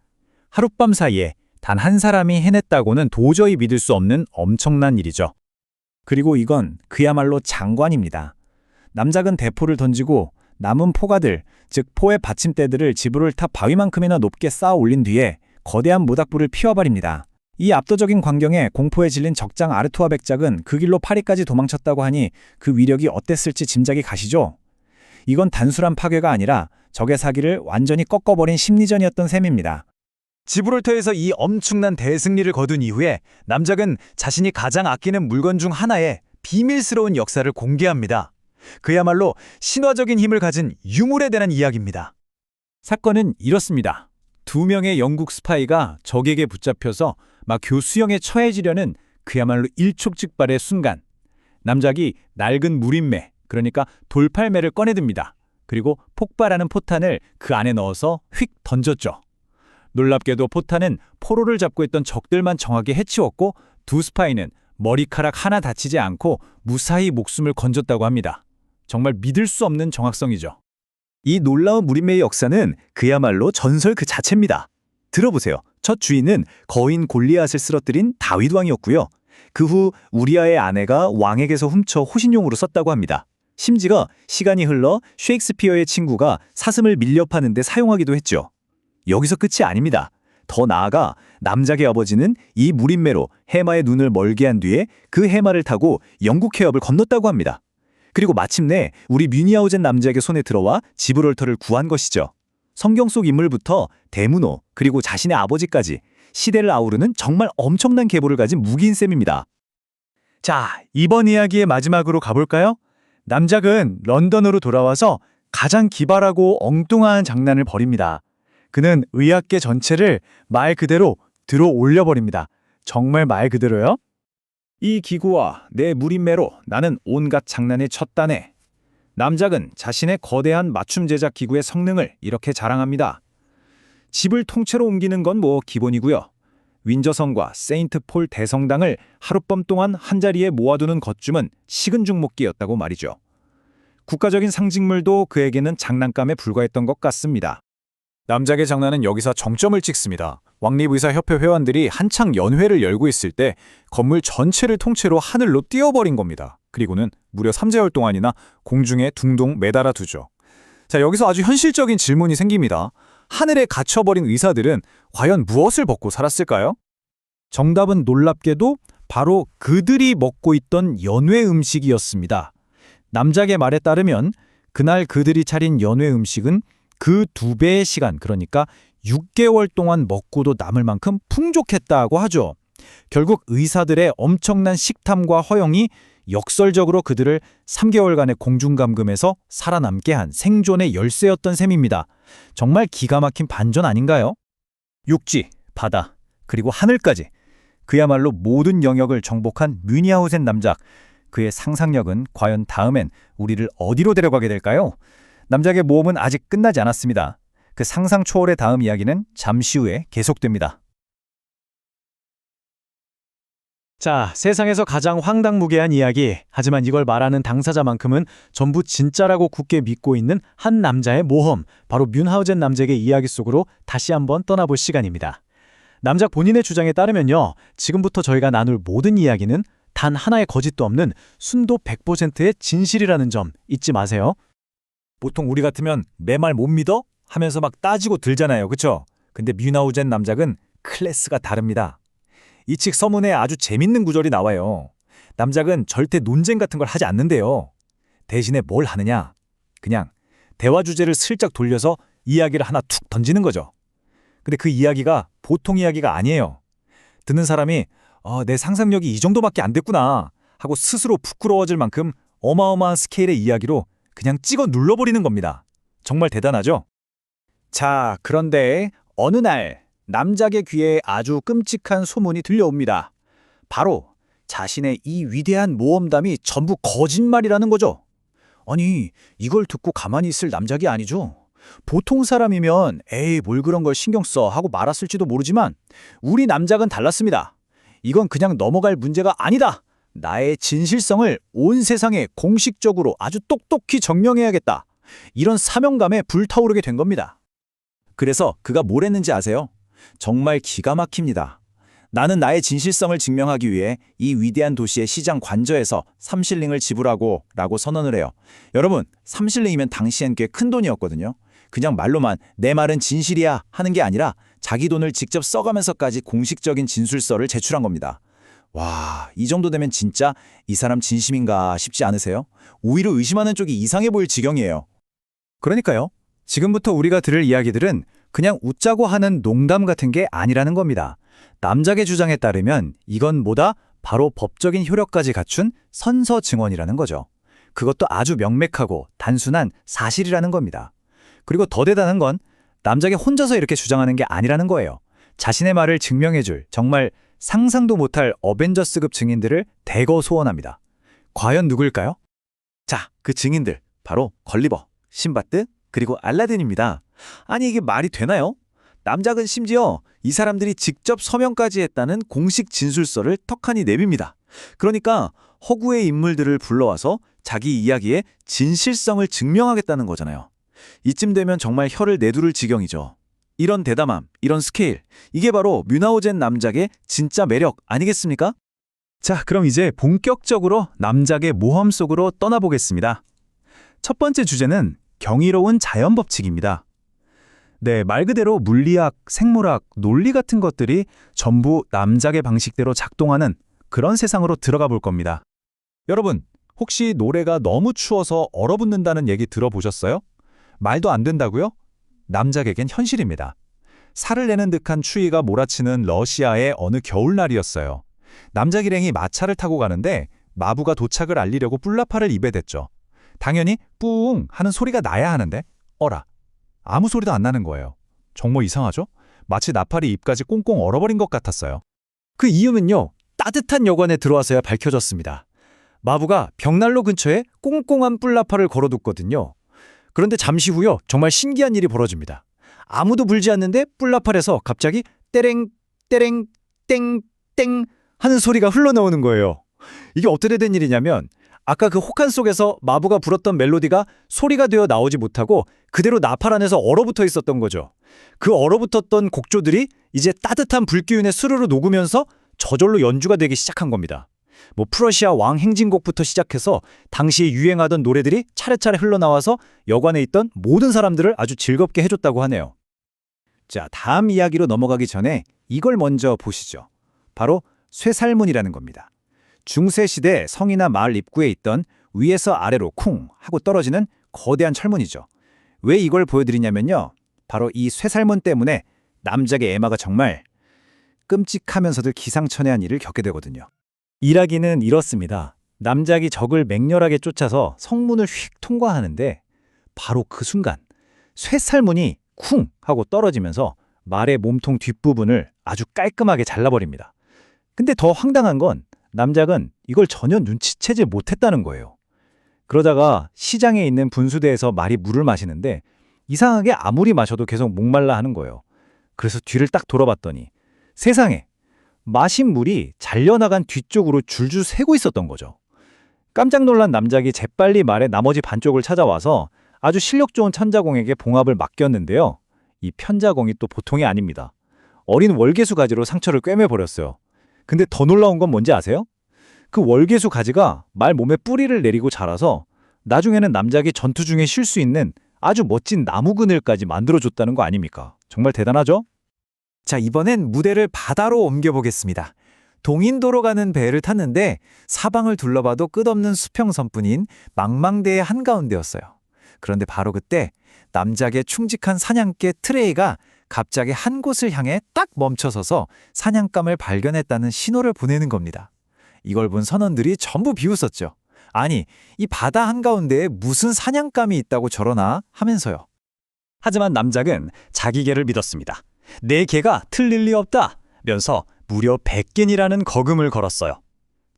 S1: 하룻밤 사이에 단 한 사람이 해냈다고는 도저히 믿을 수 없는 엄청난 일이죠. 그리고 이건 그야말로 장관입니다. 남작은 대포를 던지고 남은 포가들, 즉 포의 받침대들을 지브롤터 바위만큼이나 높게 쌓아 올린 뒤에 거대한 모닥불을 피워버립니다. 이 압도적인 광경에 공포에 질린 적장 아르투아 백작은 그 길로 파리까지 도망쳤다고 하니 그 위력이 어땠을지 짐작이 가시죠? 이건 단순한 파괴가 아니라 적의 사기를 완전히 꺾어버린 심리전이었던 셈입니다. 지브롤터에서 이 엄청난 대승리를 거둔 이후에 남작은 자신이 가장 아끼는 물건 중 하나의 비밀스러운 역사를 공개합니다. 그야말로 신화적인 힘을 가진 유물에 대한 이야기입니다. 사건은 이렇습니다. 2명의 영국 스파이가 적에게 붙잡혀서 막 교수형에 처해지려는 그야말로 일촉즉발의 순간, 남작이 낡은 무린매, 그러니까 돌팔매를 꺼내듭니다. 그리고 폭발하는 포탄을 그 안에 넣어서 휙 던졌죠. 놀랍게도 포탄은 포로를 잡고 있던 적들만 정확히 해치웠고 두 스파이는 머리카락 하나 다치지 않고 무사히 목숨을 건졌다고 합니다. 정말 믿을 수 없는 정확성이죠. 이 놀라운 무린매의 역사는 그야말로 전설 그 자체입니다. 들어보세요. 첫 주인은 거인 골리앗을 쓰러뜨린 다윗 왕이었고요. 그 후 우리아의 아내가 왕에게서 훔쳐 호신용으로 썼다고 합니다. 심지어 시간이 흘러 셰익스피어의 친구가 사슴을 밀렵하는 데 사용하기도 했죠. 여기서 끝이 아닙니다. 더 나아가 남작의 아버지는 이 무린매로 해마의 눈을 멀게 한 뒤에 그 해마를 타고 영국 해협을 건넜다고 합니다. 그리고 마침내 우리 뮌니하우젠 남작의 손에 들어와 지브롤터를 구한 것이죠. 성경 속 인물부터 대문호 그리고 자신의 아버지까지 시대를 아우르는 정말 엄청난 계보를 가진 무기인 셈입니다. 자, 이번 이야기의 마지막으로 가볼까요? 남작은 런던으로 돌아와서 가장 기발하고 엉뚱한 장난을 벌입니다. 그는 의학계 전체를 말 그대로 들어 올려버립니다. 정말 말 그대로요? 이 기구와 내 무린매로 나는 온갖 장난에 쳤다네. 남작은 자신의 거대한 맞춤 제작 기구의 성능을 이렇게 자랑합니다. 집을 통째로 옮기는 건 뭐 기본이고요. 윈저성과 세인트 폴 대성당을 하룻밤 동안 한자리에 모아두는 것쯤은 식은 죽 먹기였다고 말이죠. 국가적인 상징물도 그에게는 장난감에 불과했던 것 같습니다. 남작의 장난은 여기서 정점을 찍습니다. 왕립의사협회 회원들이 한창 연회를 열고 있을 때 건물 전체를 통째로 하늘로 띄워버린 겁니다. 그리고는 무려 3개월 동안이나 공중에 둥둥 매달아 두죠. 자, 여기서 아주 현실적인 질문이 생깁니다. 하늘에 갇혀버린 의사들은 과연 무엇을 먹고 살았을까요? 정답은 놀랍게도 바로 그들이 먹고 있던 연회 음식이었습니다. 남작의 말에 따르면 그날 그들이 차린 연회 음식은 그 2배의 시간, 그러니까 6개월 동안 먹고도 남을 만큼 풍족했다고 하죠. 결국 의사들의 엄청난 식탐과 허영이 역설적으로 그들을 3개월간의 공중감금에서 살아남게 한 생존의 열쇠였던 셈입니다. 정말 기가 막힌 반전 아닌가요? 육지, 바다, 그리고 하늘까지 그야말로 모든 영역을 정복한 뮌니하우젠 남작. 그의 상상력은 과연 다음엔 우리를 어디로 데려가게 될까요? 남작의 모험은 아직 끝나지 않았습니다. 그 상상 초월의 다음 이야기는 잠시 후에 계속됩니다. 자, 세상에서 가장 황당무계한 이야기, 하지만 이걸 말하는 당사자만큼은 전부 진짜라고 굳게 믿고 있는 한 남자의 모험, 바로 뮌하우젠 남작의 이야기 속으로 다시 한번 떠나볼 시간입니다. 남작 본인의 주장에 따르면요, 지금부터 저희가 나눌 모든 이야기는 단 하나의 거짓도 없는 순도 100%의 진실이라는 점 잊지 마세요. 보통 우리 같으면 내 말 못 믿어? 하면서 막 따지고 들잖아요, 그쵸? 근데 뮌하우젠 남작은 클래스가 다릅니다. 이 책 서문에 아주 재밌는 구절이 나와요. 남작은 절대 논쟁 같은 걸 하지 않는데요. 대신에 뭘 하느냐? 그냥 대화 주제를 슬쩍 돌려서 이야기를 하나 툭 던지는 거죠. 근데 그 이야기가 보통 이야기가 아니에요. 듣는 사람이 내 상상력이 이 정도밖에 안 됐구나 하고 스스로 부끄러워질 만큼 어마어마한 스케일의 이야기로 그냥 찍어 눌러버리는 겁니다. 정말 대단하죠? 자, 그런데 어느 날 남작의 귀에 아주 끔찍한 소문이 들려옵니다. 바로 자신의 이 위대한 모험담이 전부 거짓말이라는 거죠. 아니, 이걸 듣고 가만히 있을 남작이 아니죠. 보통 사람이면 에이, 뭘 그런 걸 신경 써 하고 말았을지도 모르지만 우리 남작은 달랐습니다. 이건 그냥 넘어갈 문제가 아니다. 나의 진실성을 온 세상에 공식적으로 아주 똑똑히 증명해야겠다. 이런 사명감에 불타오르게 된 겁니다. 그래서 그가 뭘 했는지 아세요? 정말 기가 막힙니다. 나는 나의 진실성을 증명하기 위해 이 위대한 도시의 시장 관저에서 3실링을 지불하고 라고 선언을 해요. 여러분, 3실링이면 당시엔 꽤 큰 돈이었거든요. 그냥 말로만 내 말은 진실이야 하는 게 아니라 자기 돈을 직접 써가면서까지 공식적인 진술서를 제출한 겁니다. 와, 이 정도 되면 진짜 이 사람 진심인가 싶지 않으세요? 오히려 의심하는 쪽이 이상해 보일 지경이에요. 그러니까요. 지금부터 우리가 들을 이야기들은 그냥 웃자고 하는 농담 같은 게 아니라는 겁니다. 남작의 주장에 따르면 이건 뭐다? 바로 법적인 효력까지 갖춘 선서 증언이라는 거죠. 그것도 아주 명백하고 단순한 사실이라는 겁니다. 그리고 더 대단한 건 남작이 혼자서 이렇게 주장하는 게 아니라는 거예요. 자신의 말을 증명해줄 정말 상상도 못할 어벤져스급 증인들을 대거 소원합니다. 과연 누굴까요? 자, 그 증인들 바로 걸리버, 신바드, 그리고 알라딘입니다. 아니, 이게 말이 되나요? 남작은 심지어 이 사람들이 직접 서명까지 했다는 공식 진술서를 턱하니 내밉니다. 그러니까 허구의 인물들을 불러와서 자기 이야기의 진실성을 증명하겠다는 거잖아요. 이쯤 되면 정말 혀를 내두를 지경이죠. 이런 대담함, 이런 스케일, 이게 바로 뮌하우젠 남작의 진짜 매력 아니겠습니까? 자, 그럼 이제 본격적으로 남작의 모험 속으로 떠나보겠습니다. 첫 번째 주제는 경이로운 자연법칙입니다. 네, 말 그대로 물리학, 생물학, 논리 같은 것들이 전부 남작의 방식대로 작동하는 그런 세상으로 들어가 볼 겁니다. 여러분, 혹시 노래가 너무 추워서 얼어붙는다는 얘기 들어보셨어요? 말도 안 된다고요? 남작에겐 현실입니다. 살을 내는 듯한 추위가 몰아치는 러시아의 어느 겨울날이었어요. 남작 일행이 마차를 타고 가는데 마부가 도착을 알리려고 뿔나파를 입에 댔죠. 당연히 뿌웅 하는 소리가 나야 하는데 어라, 아무 소리도 안 나는 거예요. 정말 이상하죠? 마치 나팔이 입까지 꽁꽁 얼어버린 것 같았어요.
S2: 그 이유는요, 따뜻한 여관에 들어와서야 밝혀졌습니다. 마부가 벽난로 근처에 꽁꽁한 뿔나파를 걸어뒀거든요. 그런데 잠시 후요, 정말 신기한 일이 벌어집니다. 아무도 불지 않는데 뿔나팔에서 갑자기 때랭 때랭 땡땡 하는 소리가 흘러나오는 거예요. 이게 어떻게 된 일이냐면 아까 그 혹한 속에서 마부가 불었던 멜로디가 소리가 되어 나오지 못하고 그대로 나팔 안에서 얼어붙어 있었던 거죠. 그 얼어붙었던 곡조들이 이제 따뜻한 불기운에 스르르 녹으면서 저절로 연주가 되기 시작한 겁니다. 뭐 프러시아 왕 행진곡부터 시작해서 당시에 유행하던 노래들이 차례차례 흘러나와서 여관에 있던 모든 사람들을 아주 즐겁게 해줬다고 하네요. 자, 다음 이야기로 넘어가기 전에 이걸 먼저 보시죠. 바로 쇠살문이라는 겁니다. 중세시대 성이나 마을 입구에 있던 위에서 아래로 쿵 하고 떨어지는 거대한 철문이죠. 왜 이걸 보여드리냐면요. 바로 이 쇠살문 때문에 남작의 에마가 정말 끔찍하면서도 기상천외한 일을 겪게 되거든요. 일하기는 이렇습니다. 남작이 적을 맹렬하게 쫓아서 성문을 휙 통과하는데 바로 그 순간 쇠살문이 쿵 하고 떨어지면서 말의 몸통 뒷부분을 아주 깔끔하게 잘라버립니다. 근데 더 황당한 건 남작은 이걸 전혀 눈치채지 못했다는 거예요. 그러다가 시장에 있는 분수대에서 말이 물을 마시는데 이상하게 아무리 마셔도 계속 목말라 하는 거예요. 그래서 뒤를 딱 돌아봤더니 세상에 마신 물이 잘려나간 뒤쪽으로 줄줄 새고 있었던 거죠. 깜짝 놀란 남작이 재빨리 말의 나머지 반쪽을 찾아와서 아주 실력 좋은 천자공에게 봉합을 맡겼는데요. 이 편자공이 또 보통이 아닙니다. 어린 월계수 가지로 상처를 꿰매버렸어요. 근데 더 놀라운 건 뭔지 아세요? 그 월계수 가지가 말 몸에 뿌리를 내리고 자라서 나중에는 남작이 전투 중에 쉴 수 있는 아주 멋진 나무 그늘까지 만들어줬다는 거 아닙니까? 정말 대단하죠? 자, 이번엔 무대를 바다로 옮겨보겠습니다. 동인도로 가는 배를 탔는데 사방을 둘러봐도 끝없는 수평선뿐인 망망대의 한가운데였어요. 그런데 바로 그때 남작의 충직한 사냥개 트레이가 갑자기 한 곳을 향해 딱 멈춰서서 사냥감을 발견했다는 신호를 보내는 겁니다. 이걸 본 선원들이 전부 비웃었죠. 아니, 이 바다 한가운데에 무슨 사냥감이 있다고 저러나 하면서요. 하지만 남작은 자기 개를 믿었습니다. 내 개가 틀릴 리 없다 면서 무려 100개니라는 거금을 걸었어요.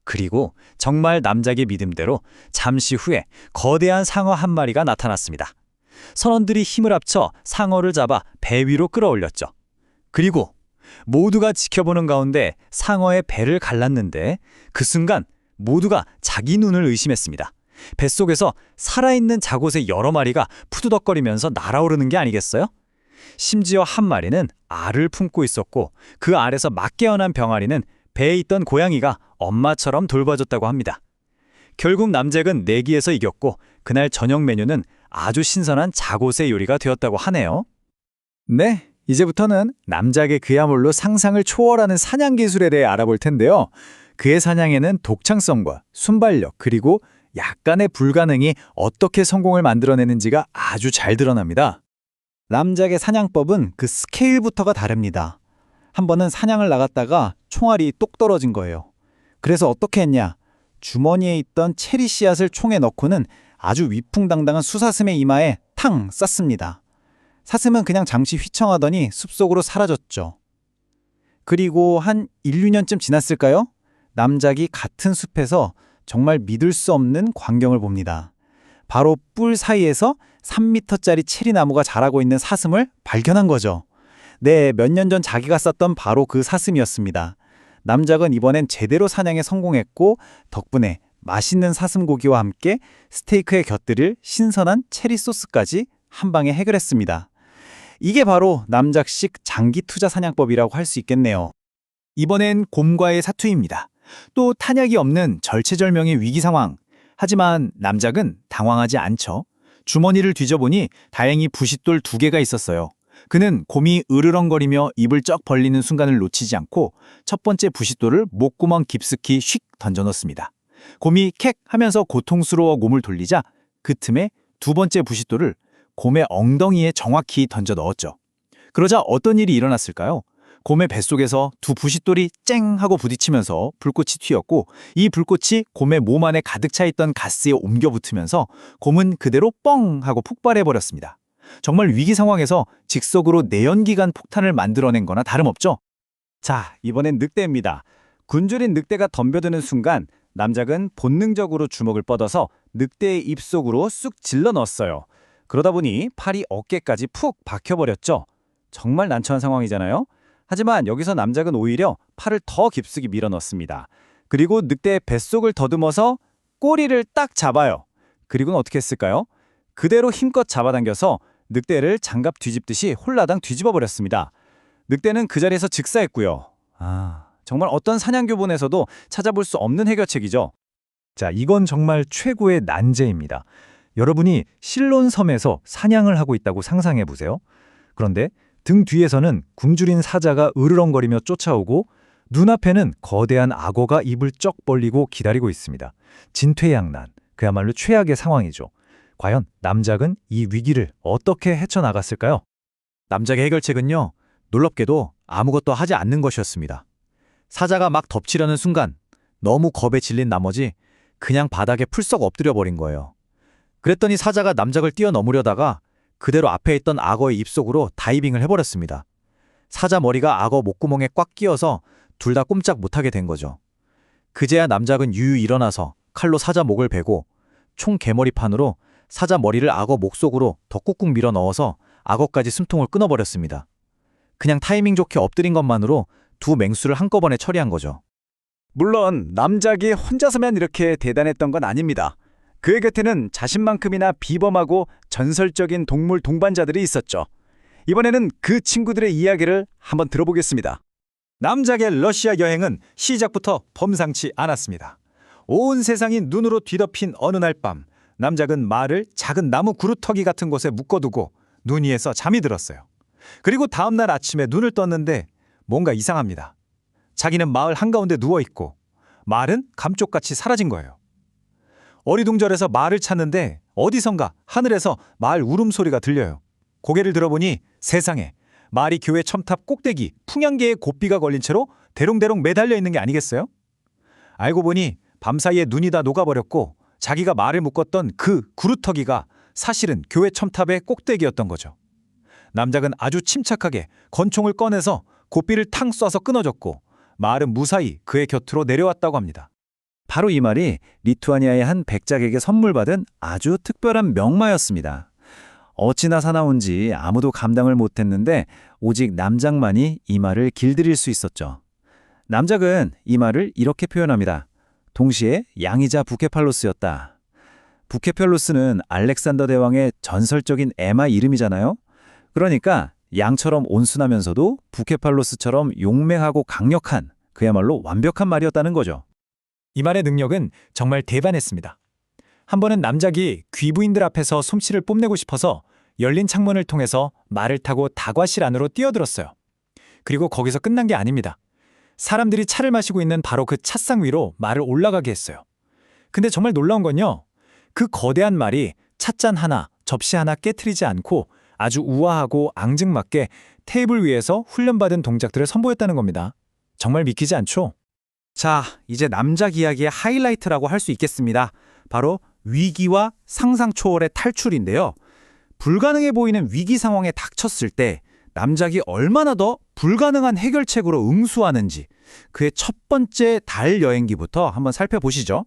S2: 그리고 정말 남작의 믿음대로 잠시 후에 거대한 상어 한 마리가 나타났습니다. 선원들이 힘을 합쳐 상어를 잡아 배 위로 끌어올렸죠. 그리고 모두가 지켜보는 가운데 상어의 배를 갈랐는데 그 순간 모두가 자기 눈을 의심했습니다. 뱃속에서 살아있는 자곳의 여러 마리가 푸드덕거리면서 날아오르는 게 아니겠어요? 심지어 한 마리는 알을 품고 있었고 그 알에서 막 깨어난 병아리는 배에 있던 고양이가 엄마처럼 돌봐줬다고 합니다. 결국 남작은 내기에서 이겼고 그날 저녁 메뉴는 아주 신선한 자곳의 요리가 되었다고 하네요. 네, 이제부터는 남작의 그야말로 상상을 초월하는 사냥 기술에 대해 알아볼 텐데요. 그의 사냥에는 독창성과 순발력 그리고 약간의 불가능이 어떻게 성공을 만들어내는지가 아주 잘 드러납니다. 남작의 사냥법은 그 스케일부터가 다릅니다. 한 번은 사냥을 나갔다가 총알이 똑 떨어진 거예요. 그래서 어떻게 했냐? 주머니에 있던 체리 씨앗을 총에 넣고는 아주 위풍당당한 수사슴의 이마에 탕 쐈습니다. 사슴은 그냥 잠시 휘청하더니 숲속으로 사라졌죠. 그리고 한 1, 2년쯤 지났을까요? 남작이 같은 숲에서 정말 믿을 수 없는 광경을 봅니다. 바로 뿔 사이에서 3m짜리 체리나무가 자라고 있는 사슴을 발견한 거죠. 네, 몇 년 전 자기가 쐈던 바로 그 사슴이었습니다. 남작은 이번엔 제대로 사냥에 성공했고 덕분에 맛있는 사슴고기와 함께 스테이크에 곁들일 신선한 체리 소스까지 한 방에 해결했습니다. 이게 바로 남작식 장기 투자 사냥법이라고 할 수 있겠네요. 이번엔 곰과의 사투입니다. 또 탄약이 없는 절체절명의 위기 상황. 하지만 남작은 당황하지 않죠. 주머니를 뒤져보니 다행히 부싯돌 2개가 있었어요. 그는 곰이 으르렁거리며 입을 쩍 벌리는 순간을 놓치지 않고 첫 번째 부싯돌을 목구멍 깊숙이 휙 던져넣습니다. 곰이 캑 하면서 고통스러워 몸을 돌리자 그 틈에 두 번째 부싯돌을 곰의 엉덩이에 정확히 던져 넣었죠. 그러자 어떤 일이 일어났을까요? 곰의 뱃속에서 두 부싯돌이 쨍 하고 부딪히면서 불꽃이 튀었고 이 불꽃이 곰의 몸 안에 가득 차 있던 가스에 옮겨 붙으면서 곰은 그대로 뻥 하고 폭발해버렸습니다. 정말 위기 상황에서 즉석으로 내연기관 폭탄을 만들어낸 거나 다름없죠. 자, 이번엔 늑대입니다. 굶주린 늑대가 덤벼드는 순간 남작은 본능적으로 주먹을 뻗어서 늑대의 입속으로 쑥 질러 넣었어요. 그러다 보니 팔이 어깨까지 푹 박혀버렸죠. 정말 난처한 상황이잖아요. 하지만 여기서 남작은 오히려 팔을 더 깊숙이 밀어 넣습니다. 그리고 늑대의 뱃속을 더듬어서 꼬리를 딱 잡아요. 그리고는 어떻게 했을까요? 그대로 힘껏 잡아당겨서 늑대를 장갑 뒤집듯이 홀라당 뒤집어 버렸습니다. 늑대는 그 자리에서 즉사했고요. 정말 어떤 사냥교본에서도 찾아볼 수 없는 해결책이죠. 자, 이건 정말 최고의 난제입니다. 여러분이 실론 섬에서 사냥을 하고 있다고 상상해 보세요. 그런데 등 뒤에서는 굶주린 사자가 으르렁거리며 쫓아오고 눈앞에는 거대한 악어가 입을 쩍 벌리고 기다리고 있습니다. 진퇴양난, 그야말로 최악의 상황이죠. 과연 남작은 이 위기를 어떻게 헤쳐나갔을까요? 남작의 해결책은요, 놀랍게도 아무것도 하지 않는 것이었습니다. 사자가 막 덮치려는 순간 너무 겁에 질린 나머지 그냥 바닥에 풀썩 엎드려 버린 거예요. 그랬더니 사자가 남작을 뛰어넘으려다가 그대로 앞에 있던 악어의 입속으로 다이빙을 해버렸습니다. 사자 머리가 악어 목구멍에 꽉 끼어서 둘 다 꼼짝 못하게 된 거죠. 그제야 남작은 유유 일어나서 칼로 사자 목을 베고 총 개머리판으로 사자 머리를 악어 목 속으로 더 꾹꾹 밀어 넣어서 악어까지 숨통을 끊어버렸습니다. 그냥 타이밍 좋게 엎드린 것만으로 두 맹수를 한꺼번에 처리한 거죠. 물론 남작이 혼자서만 이렇게 대단했던 건 아닙니다. 그의 곁에는 자신만큼이나 비범하고 전설적인 동물 동반자들이 있었죠. 이번에는 그 친구들의 이야기를 한번 들어보겠습니다. 남작의 러시아 여행은 시작부터 범상치 않았습니다. 온 세상이 눈으로 뒤덮인 어느 날 밤, 남작은 말을 작은 나무 그루터기 같은 곳에 묶어두고 눈 위에서 잠이 들었어요. 그리고 다음날 아침에 눈을 떴는데 뭔가 이상합니다. 자기는 마을 한가운데 누워있고 말은 감쪽같이 사라진 거예요. 어리둥절해서 말을 찾는데 어디선가 하늘에서 말 울음소리가 들려요. 고개를 들어보니 세상에 말이 교회 첨탑 꼭대기 풍향계에 고삐가 걸린 채로 대롱대롱 매달려 있는 게 아니겠어요? 알고 보니 밤사이에 눈이 다 녹아버렸고 자기가 말을 묶었던 그 구루터기가 사실은 교회 첨탑의 꼭대기였던 거죠. 남작은 아주 침착하게 권총을 꺼내서 고삐를 탕 쏴서 끊어줬고 말은 무사히 그의 곁으로 내려왔다고 합니다. 바로 이 말이 리투아니아의 한 백작에게 선물 받은 아주 특별한 명마였습니다. 어찌나 사나운지 아무도 감당을 못했는데 오직 남작만이 이 말을 길들일 수 있었죠. 남작은 이 말을 이렇게 표현합니다. 동시에 양이자 부케팔로스였다. 부케팔로스는 알렉산더 대왕의 전설적인 에마 이름이잖아요. 그러니까 양처럼 온순하면서도 부케팔로스처럼 용맹하고 강력한 그야말로 완벽한 말이었다는 거죠. 이 말의 능력은 정말 대단했습니다. 한 번은 남작이 귀부인들 앞에서 솜씨를 뽐내고 싶어서 열린 창문을 통해서 말을 타고 다과실 안으로 뛰어들었어요. 그리고 거기서 끝난 게 아닙니다. 사람들이 차를 마시고 있는 바로 그 찻상 위로 말을 올라가게 했어요. 근데 정말 놀라운 건요. 그 거대한 말이 찻잔 하나, 접시 하나 깨트리지 않고 아주 우아하고 앙증맞게 테이블 위에서 훈련받은 동작들을 선보였다는 겁니다. 정말 믿기지 않죠? 자, 이제 남작 이야기의 하이라이트라고 할 수 있겠습니다. 바로 위기와 상상 초월의 탈출인데요. 불가능해 보이는 위기 상황에 닥쳤을 때 남작이 얼마나 더 불가능한 해결책으로 응수하는지 그의 첫 번째 달 여행기부터 한번 살펴보시죠.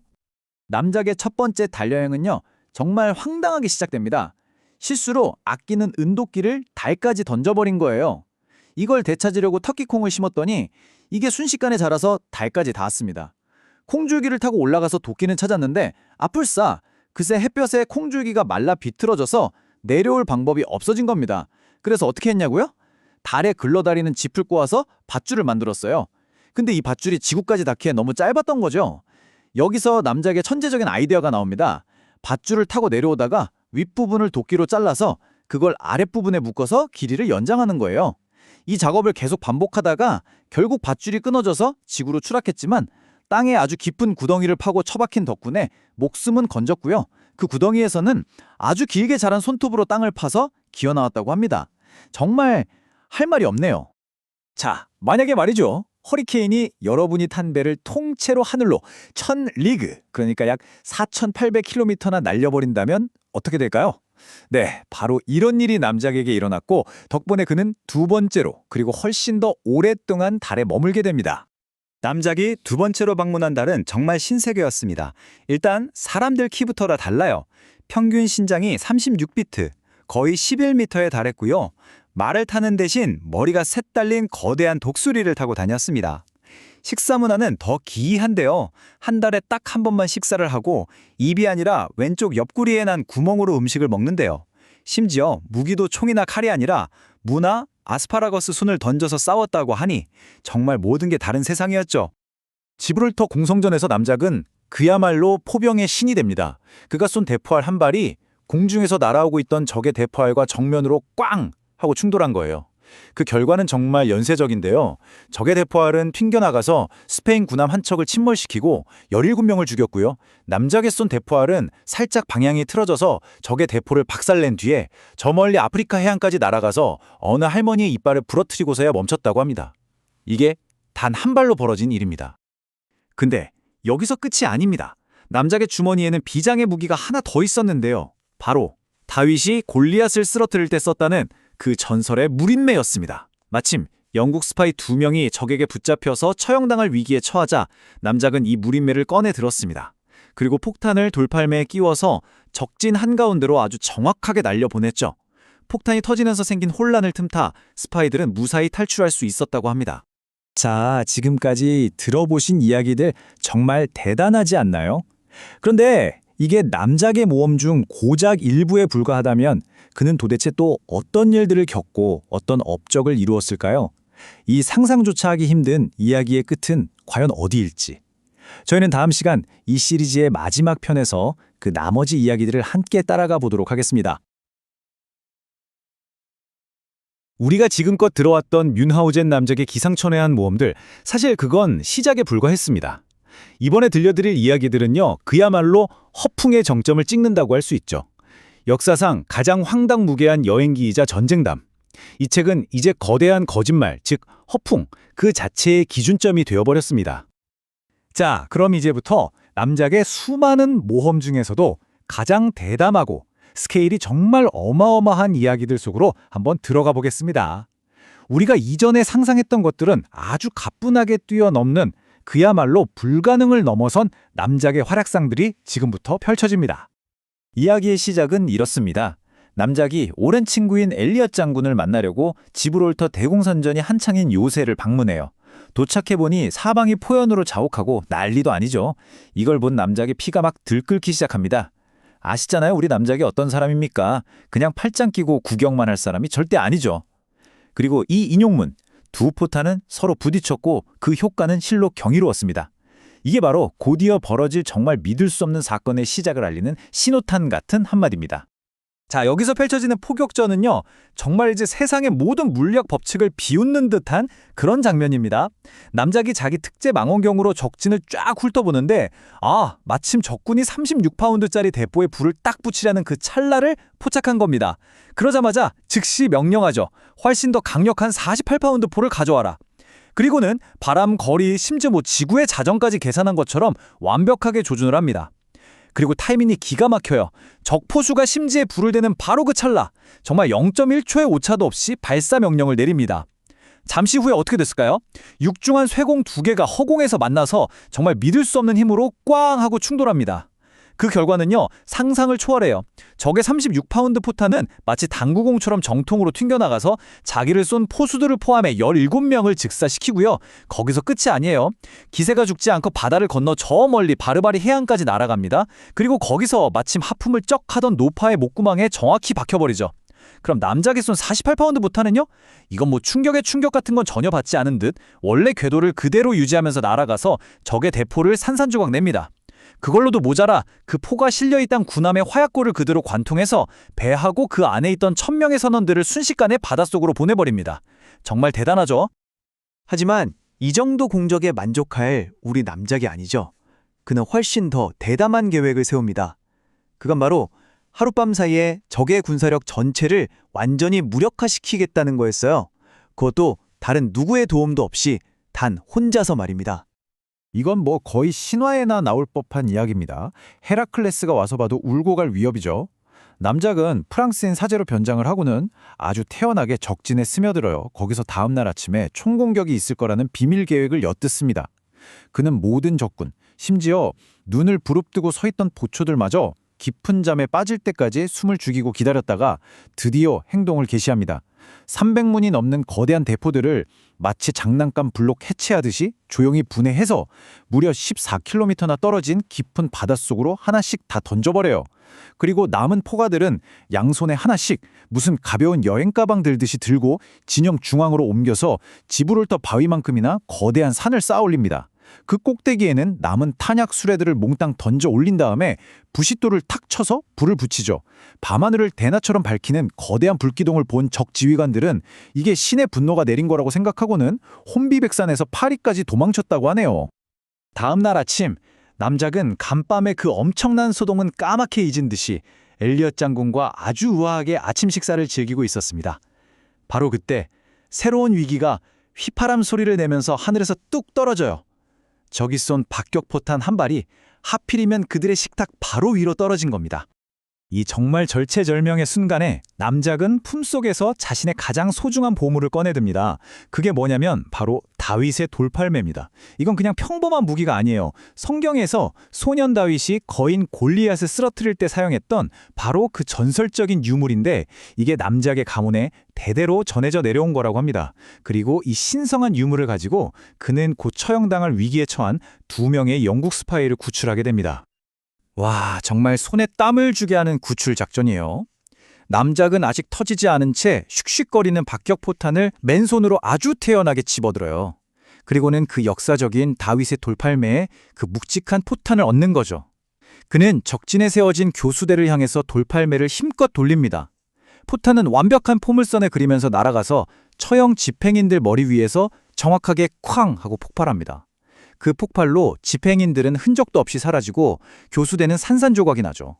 S2: 남작의 첫 번째 달 여행은요. 정말 황당하게 시작됩니다. 실수로 아끼는 은도끼를 달까지 던져버린 거예요. 이걸 되찾으려고 터키콩을 심었더니 이게 순식간에 자라서 달까지 닿았습니다. 콩줄기를 타고 올라가서 도끼는 찾았는데 아뿔싸 그새 햇볕에 콩줄기가 말라 비틀어져서 내려올 방법이 없어진 겁니다. 그래서 어떻게 했냐고요? 달에 글러다리는 짚을 꼬아서 밧줄을 만들었어요. 근데 이 밧줄이 지구까지 닿기에 너무 짧았던 거죠. 여기서 남작의 천재적인 아이디어가 나옵니다. 밧줄을 타고 내려오다가 윗부분을 도끼로 잘라서
S1: 그걸 아랫부분에 묶어서 길이를 연장하는 거예요. 이 작업을 계속 반복하다가 결국 밧줄이 끊어져서 지구로 추락했지만 땅에 아주 깊은 구덩이를 파고 처박힌 덕분에 목숨은 건졌고요. 그 구덩이에서는 아주 길게 자란 손톱으로 땅을 파서 기어나왔다고 합니다. 정말 할 말이 없네요. 자, 만약에 말이죠. 허리케인이 여러분이 탄 배를 통째로 하늘로 1000리그, 그러니까 약 4800km나 날려버린다면 어떻게 될까요? 네, 바로 이런 일이 남작에게 일어났고 덕분에 그는 두 번째로 그리고 훨씬 더 오랫동안 달에 머물게 됩니다.
S2: 남작이 두 번째로 방문한 달은 정말 신세계였습니다. 일단 사람들 키부터라 달라요. 평균 신장이 36비트, 거의 11m에 달했고요. 말을 타는 대신 머리가 셋 달린 거대한 독수리를 타고 다녔습니다. 식사 문화는 더 기이한데요. 한 달에 딱 한 번만 식사를 하고 입이 아니라 왼쪽 옆구리에 난 구멍으로 음식을 먹는데요. 심지어 무기도 총이나 칼이 아니라 무나 아스파라거스 순을 던져서 싸웠다고 하니 정말 모든 게 다른 세상이었죠.
S1: 지브롤터 공성전에서 남작은 그야말로 포병의 신이 됩니다. 그가 쏜 대포알 한 발이 공중에서 날아오고 있던 적의 대포알과 정면으로 꽝 하고 충돌한 거예요. 그 결과는 정말 연쇄적인데요. 적의 대포알은 튕겨나가서 스페인 군함 한 척을 침몰시키고 17명을 죽였고요. 남작에 쏜 대포알은 살짝 방향이 틀어져서 적의 대포를 박살낸 뒤에 저 멀리 아프리카 해안까지 날아가서 어느 할머니의 이빨을 부러뜨리고서야 멈췄다고 합니다. 이게 단 한 발로 벌어진 일입니다. 근데 여기서 끝이 아닙니다. 남작의 주머니에는 비장의 무기가 하나 더 있었는데요. 바로 다윗이 골리앗을 쓰러뜨릴 때 썼다는 그 전설의 물인매였습니다. 마침 영국 스파이 2명이 적에게 붙잡혀서 처형당할 위기에 처하자 남작은 이 물인매를 꺼내 들었습니다. 그리고 폭탄을 돌팔매에 끼워서 적진 한가운데로 아주 정확하게 날려보냈죠. 폭탄이 터지면서 생긴 혼란을 틈타 스파이들은 무사히 탈출할 수 있었다고 합니다.
S2: 자, 지금까지 들어보신 이야기들 정말 대단하지 않나요? 그런데 이게 남작의 모험 중 고작 일부에 불과하다면 그는 도대체 또 어떤 일들을 겪고 어떤 업적을 이루었을까요? 이 상상조차 하기 힘든 이야기의 끝은 과연 어디일지. 저희는 다음 시간 이 시리즈의 마지막 편에서 그 나머지 이야기들을 함께 따라가 보도록 하겠습니다. 우리가 지금껏 들어왔던 뮌하우젠 남작의 기상천외한 모험들, 사실 그건 시작에 불과했습니다. 이번에 들려드릴 이야기들은요, 그야말로 허풍의 정점을 찍는다고 할 수 있죠. 역사상 가장 황당무계한 여행기이자 전쟁담. 이 책은 이제 거대한 거짓말, 즉 허풍, 그 자체의 기준점이 되어버렸습니다. 자, 그럼 이제부터 남작의 수많은 모험 중에서도 가장 대담하고 스케일이 정말 어마어마한 이야기들 속으로 한번 들어가 보겠습니다. 우리가 이전에 상상했던 것들은 아주 가뿐하게 뛰어넘는 그야말로 불가능을 넘어선 남작의 활약상들이 지금부터 펼쳐집니다. 이야기의 시작은 이렇습니다. 남작이 오랜 친구인 엘리엇 장군을 만나려고 지브롤터 대공선전이 한창인 요새를 방문해요. 도착해보니 사방이 포연으로 자욱하고 난리도 아니죠. 이걸 본 남작의 피가 막 들끓기 시작합니다. 아시잖아요, 우리 남작이 어떤 사람입니까? 그냥 팔짱 끼고 구경만 할 사람이 절대 아니죠. 그리고 이 인용문, 두 포탄은 서로 부딪혔고 그 효과는 실로 경이로웠습니다. 이게 바로 곧이어 벌어질 정말 믿을 수 없는 사건의 시작을 알리는 신호탄 같은 한마디입니다. 자, 여기서 펼쳐지는 포격전은요, 정말 이제 세상의 모든 물리학 법칙을 비웃는 듯한 그런 장면입니다. 남작이 자기 특제 망원경으로 적진을 쫙 훑어보는데, 마침 적군이 36파운드짜리 대포에 불을 딱 붙이려는 그 찰나를 포착한 겁니다. 그러자마자 즉시 명령하죠. 훨씬 더 강력한 48파운드 포를 가져와라. 그리고는 바람, 거리, 심지어 지구의 자전까지 계산한 것처럼 완벽하게 조준을 합니다. 그리고 타이밍이 기가 막혀요. 적 포수가 심지에 불을 대는 바로 그 찰나, 정말 0.1초의 오차도 없이 발사 명령을 내립니다. 잠시 후에 어떻게 됐을까요? 육중한 쇠공 2개가 허공에서 만나서 정말 믿을 수 없는 힘으로 꽝 하고 충돌합니다. 그 결과는요, 상상을 초월해요. 적의 36파운드 포탄은 마치 당구공처럼 정통으로 튕겨나가서 자기를 쏜 포수들을 포함해 17명을 즉사시키고요. 거기서 끝이 아니에요. 기세가 죽지 않고 바다를 건너 저 멀리 바르바리 해안까지 날아갑니다. 그리고 거기서 마침 하품을 쩍 하던 노파의 목구멍에 정확히 박혀버리죠. 그럼 남작이 쏜 48파운드 포탄은요? 이건 충격에 충격 같은 건 전혀 받지 않은 듯 원래 궤도를 그대로 유지하면서 날아가서 적의 대포를 산산조각 냅니다.
S1: 그걸로도 모자라 그 포가 실려있던 군함의 화약고를 그대로 관통해서 배하고 그 안에 있던 1000명의 선원들을 순식간에 바닷속으로 보내버립니다. 정말 대단하죠?
S3: 하지만 이 정도 공적에 만족할 우리 남작이 아니죠. 그는 훨씬 더 대담한 계획을 세웁니다. 그건 바로 하룻밤 사이에 적의 군사력 전체를 완전히 무력화시키겠다는 거였어요. 그것도 다른 누구의 도움도 없이 단 혼자서 말입니다.
S2: 이건 뭐 거의 신화에나 나올 법한 이야기입니다. 헤라클레스가 와서 봐도 울고 갈 위협이죠. 남작은 프랑스인 사제로 변장을 하고는 아주 태연하게 적진에 스며들어요. 거기서 다음날 아침에 총공격이 있을 거라는 비밀 계획을 엿듣습니다. 그는 모든 적군, 심지어 눈을 부릅뜨고 서 있던 보초들마저 깊은 잠에 빠질 때까지 숨을 죽이고 기다렸다가 드디어 행동을 개시합니다. 300문이 넘는 거대한 대포들을 마치 장난감 블록 해체하듯이 조용히 분해해서 무려 14km나 떨어진 깊은 바닷속으로 하나씩 다 던져버려요. 그리고 남은 포가들은 양손에 하나씩 무슨 가벼운 여행 가방 들듯이 들고 진영 중앙으로 옮겨서 지브롤터 바위만큼이나 거대한 산을 쌓아 올립니다. 그 꼭대기에는 남은 탄약 수레들을 몽땅 던져 올린 다음에 부싯돌을 탁 쳐서 불을 붙이죠. 밤하늘을 대낮처럼 밝히는 거대한 불기둥을 본 적 지휘관들은 이게 신의 분노가 내린 거라고 생각하고는 혼비백산에서 파리까지 도망쳤다고 하네요.
S1: 다음 날 아침 남작은 간밤에 그 엄청난 소동은 까맣게 잊은 듯이 엘리엇 장군과 아주 우아하게 아침 식사를 즐기고 있었습니다. 바로 그때 새로운 위기가 휘파람 소리를 내면서 하늘에서 뚝 떨어져요. 적이 쏜 박격포탄 한 발이 하필이면 그들의 식탁 바로 위로 떨어진 겁니다. 이 정말 절체절명의 순간에 남작은 품속에서 자신의 가장 소중한 보물을 꺼내듭니다. 그게 뭐냐면 바로 다윗의 돌팔매입니다. 이건 그냥 평범한 무기가 아니에요. 성경에서 소년 다윗이 거인 골리앗을 쓰러뜨릴 때 사용했던 바로 그 전설적인 유물인데 이게 남작의 가문에 대대로 전해져 내려온 거라고 합니다. 그리고 이 신성한 유물을 가지고 그는 곧 처형당할 위기에 처한 2명의 영국 스파이를 구출하게 됩니다. 와, 정말 손에 땀을 주게 하는 구출 작전이에요. 남작은 아직 터지지 않은 채 슉슉거리는 박격포탄을 맨손으로 아주 태연하게 집어들어요. 그리고는 그 역사적인 다윗의 돌팔매에 그 묵직한 포탄을 얻는 거죠. 그는 적진에 세워진 교수대를 향해서 돌팔매를 힘껏 돌립니다. 포탄은 완벽한 포물선에 그리면서 날아가서 처형 집행인들 머리 위에서 정확하게 쾅 하고 폭발합니다. 그 폭발로 집행인들은 흔적도 없이 사라지고 교수대는 산산조각이 나죠.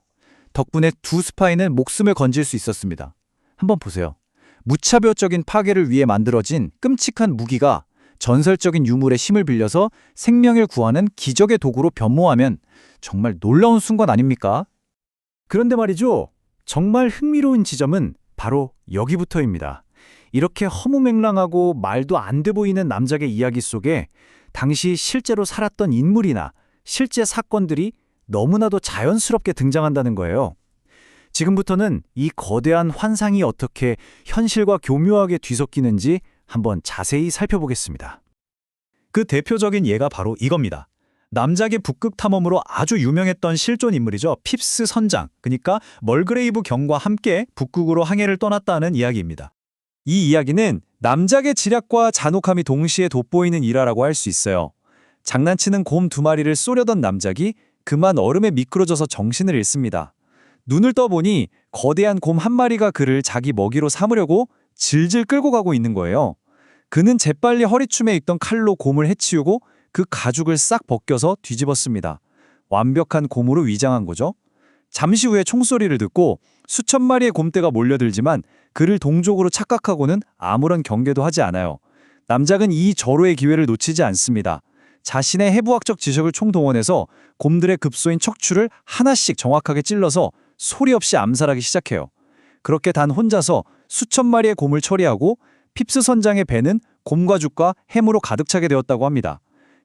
S1: 덕분에 2 스파이는 목숨을 건질 수 있었습니다. 한번 보세요. 무차별적인 파괴를 위해 만들어진 끔찍한 무기가 전설적인 유물의 힘을 빌려서 생명을 구하는 기적의 도구로 변모하면 정말 놀라운 순간 아닙니까? 그런데 말이죠. 정말 흥미로운 지점은 바로 여기부터입니다. 이렇게 허무맹랑하고 말도 안 돼 보이는 남작의 이야기 속에 당시 실제로 살았던 인물이나 실제 사건들이 너무나도 자연스럽게 등장한다는 거예요. 지금부터는 이 거대한 환상이 어떻게 현실과 교묘하게 뒤섞이는지 한번 자세히 살펴보겠습니다. 그 대표적인 예가 바로 이겁니다. 남작의 북극 탐험으로 아주 유명했던 실존 인물이죠. 핍스 선장, 그러니까 멀그레이브 경과 함께 북극으로 항해를 떠났다는 이야기입니다. 이 이야기는 남작의 지략과 잔혹함이 동시에 돋보이는 일화라고 할 수 있어요. 장난치는 곰 2마리를 쏘려던 남작이 그만 얼음에 미끄러져서 정신을 잃습니다. 눈을 떠보니 거대한 곰 1마리가 그를 자기 먹이로 삼으려고 질질 끌고 가고 있는 거예요. 그는 재빨리 허리춤에 있던 칼로 곰을 해치우고 그 가죽을 싹 벗겨서 뒤집었습니다. 완벽한 곰으로 위장한 거죠. 잠시 후에 총소리를 듣고 수천 마리의 곰떼가 몰려들지만 그를 동족으로 착각하고는 아무런 경계도 하지 않아요. 남작은 이 절호의 기회를 놓치지 않습니다. 자신의 해부학적 지식을 총동원해서 곰들의 급소인 척추를 하나씩 정확하게 찔러서 소리 없이 암살하기 시작해요. 그렇게 단 혼자서 수천 마리의 곰을 처리하고 핍스 선장의 배는 곰과 죽과 해무로 가득 차게 되었다고 합니다.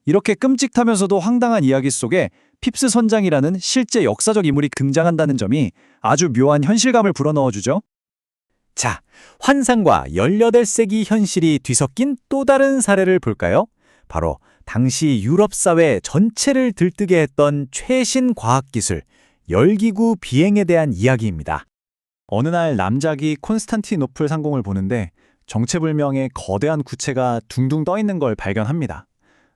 S1: 이렇게 끔찍하면서도 황당한 이야기 속에 핍스 선장이라는 실제 역사적 인물이 등장한다는 점이 아주 묘한 현실감을 불어넣어주죠. 자, 환상과 18세기 현실이 뒤섞인 또 다른 사례를 볼까요? 바로 당시 유럽 사회 전체를 들뜨게 했던 최신 과학기술, 열기구 비행에 대한 이야기입니다. 어느 날 남작이 콘스탄티노플 상공을 보는데 정체불명의 거대한 구체가 둥둥 떠 있는 걸 발견합니다.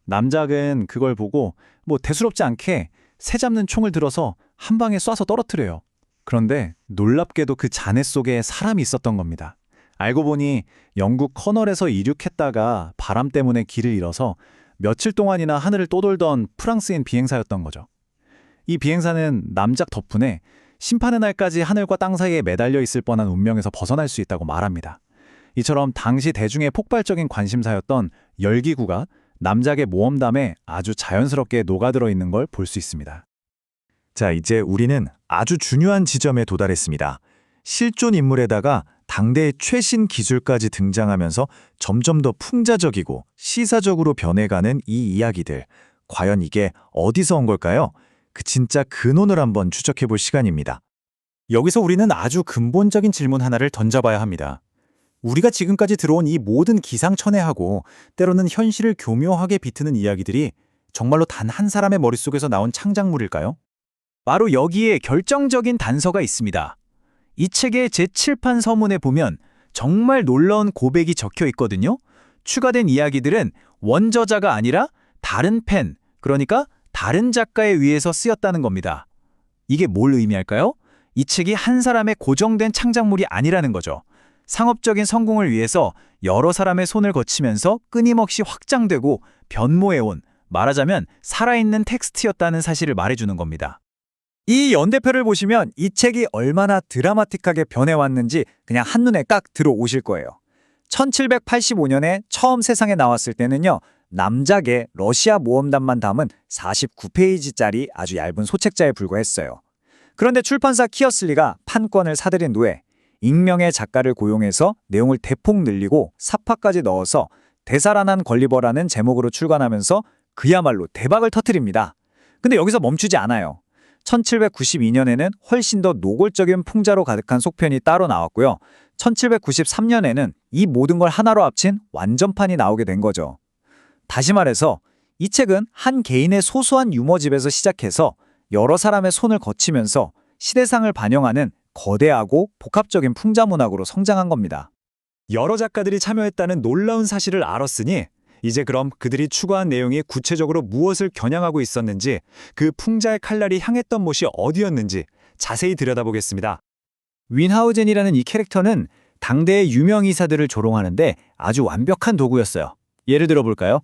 S1: 남작은 그걸 보고 대수롭지 않게 새 잡는 총을 들어서 한 방에 쏴서 떨어뜨려요. 그런데 놀랍게도 그 잔해 속에 사람이 있었던 겁니다. 알고 보니 영국 커널에서 이륙했다가 바람 때문에 길을 잃어서 며칠 동안이나 하늘을 떠돌던 프랑스인 비행사였던 거죠. 이 비행사는 남작 덕분에 심판의 날까지 하늘과 땅 사이에 매달려 있을 뻔한 운명에서 벗어날 수 있다고 말합니다. 이처럼 당시 대중의 폭발적인 관심사였던 열기구가 남작의 모험담에 아주 자연스럽게 녹아들어 있는 걸 볼 수 있습니다.
S2: 자, 이제 우리는 아주 중요한 지점에 도달했습니다. 실존 인물에다가 당대의 최신 기술까지 등장하면서 점점 더 풍자적이고 시사적으로 변해가는 이 이야기들. 과연 이게 어디서 온 걸까요? 그 진짜 근원을 한번 추적해 볼 시간입니다.
S1: 여기서 우리는 아주 근본적인 질문 하나를 던져봐야 합니다. 우리가 지금까지 들어온 이 모든 기상천외하고 때로는 현실을 교묘하게 비트는 이야기들이 정말로 단 한 사람의 머릿속에서 나온 창작물일까요? 바로 여기에 결정적인 단서가 있습니다. 이 책의 제7판 서문에 보면 정말 놀라운 고백이 적혀 있거든요. 추가된 이야기들은 원저자가 아니라 다른 펜, 그러니까 다른 작가에 의해서 쓰였다는 겁니다. 이게 뭘 의미할까요? 이 책이 한 사람의 고정된 창작물이 아니라는 거죠. 상업적인 성공을 위해서 여러 사람의 손을 거치면서 끊임없이 확장되고 변모해온, 말하자면 살아있는 텍스트였다는 사실을 말해주는 겁니다.
S2: 이 연대표를 보시면 이 책이 얼마나 드라마틱하게 변해왔는지 그냥 한눈에 깍 들어오실 거예요. 1785년에 처음 세상에 나왔을 때는요, 남작의 러시아 모험담만 담은 49페이지짜리 아주 얇은 소책자에 불과했어요. 그런데 출판사 키어슬리가 판권을 사들인 후에 익명의 작가를 고용해서 내용을 대폭 늘리고 사파까지 넣어서 대사란한 걸리버라는 제목으로 출간하면서 그야말로 대박을 터뜨립니다. 근데 여기서 멈추지 않아요. 1792년에는 훨씬 더 노골적인 풍자로 가득한 속편이 따로 나왔고요. 1793년에는 이 모든 걸 하나로 합친 완전판이 나오게 된 거죠. 다시 말해서 이 책은 한 개인의 소소한 유머집에서 시작해서 여러 사람의 손을 거치면서 시대상을 반영하는 거대하고 복합적인 풍자문학으로 성장한 겁니다.
S1: 여러 작가들이 참여했다는 놀라운 사실을 알았으니 이제 그럼 그들이 추구한 내용이 구체적으로 무엇을 겨냥하고 있었는지, 그 풍자의 칼날이 향했던 못이 어디였는지 자세히 들여다보겠습니다.
S2: 윈하우젠이라는 이 캐릭터는 당대의 유명 이사들을 조롱하는데 아주 완벽한 도구였어요. 예를 들어 볼까요?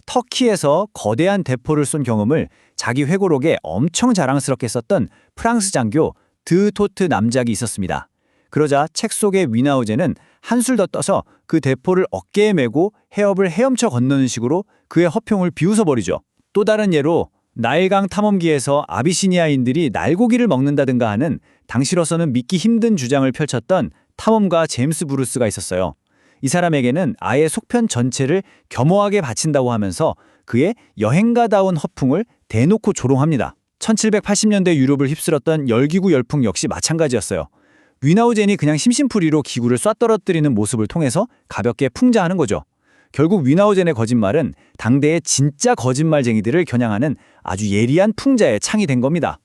S2: 터키에서 거대한 대포를 쏜 경험을 자기 회고록에 엄청 자랑스럽게 썼던 프랑스 장교 드 토트 남작이 있었습니다. 그러자 책 속의 윈하우젠은 한술 더 떠서 그 대포를 어깨에 메고 해협을 헤엄쳐 건너는 식으로 그의 허평을 비웃어버리죠. 또 다른 예로 나일강 탐험기에서 아비시니아인들이 날고기를 먹는다든가 하는 당시로서는 믿기 힘든 주장을 펼쳤던 탐험가 제임스 브루스가 있었어요. 이 사람에게는 아예 속편 전체를 겸허하게 바친다고 하면서 그의 여행가다운 허풍을 대놓고 조롱합니다. 1780년대 유럽을 휩쓸었던 열기구 열풍 역시 마찬가지였어요. 윈하우젠이 그냥 심심풀이로 기구를 쏴떨어뜨리는 모습을 통해서 가볍게 풍자하는 거죠. 결국 윈하우젠의 거짓말은 당대의 진짜 거짓말쟁이들을 겨냥하는 아주 예리한 풍자의 창이 된 겁니다.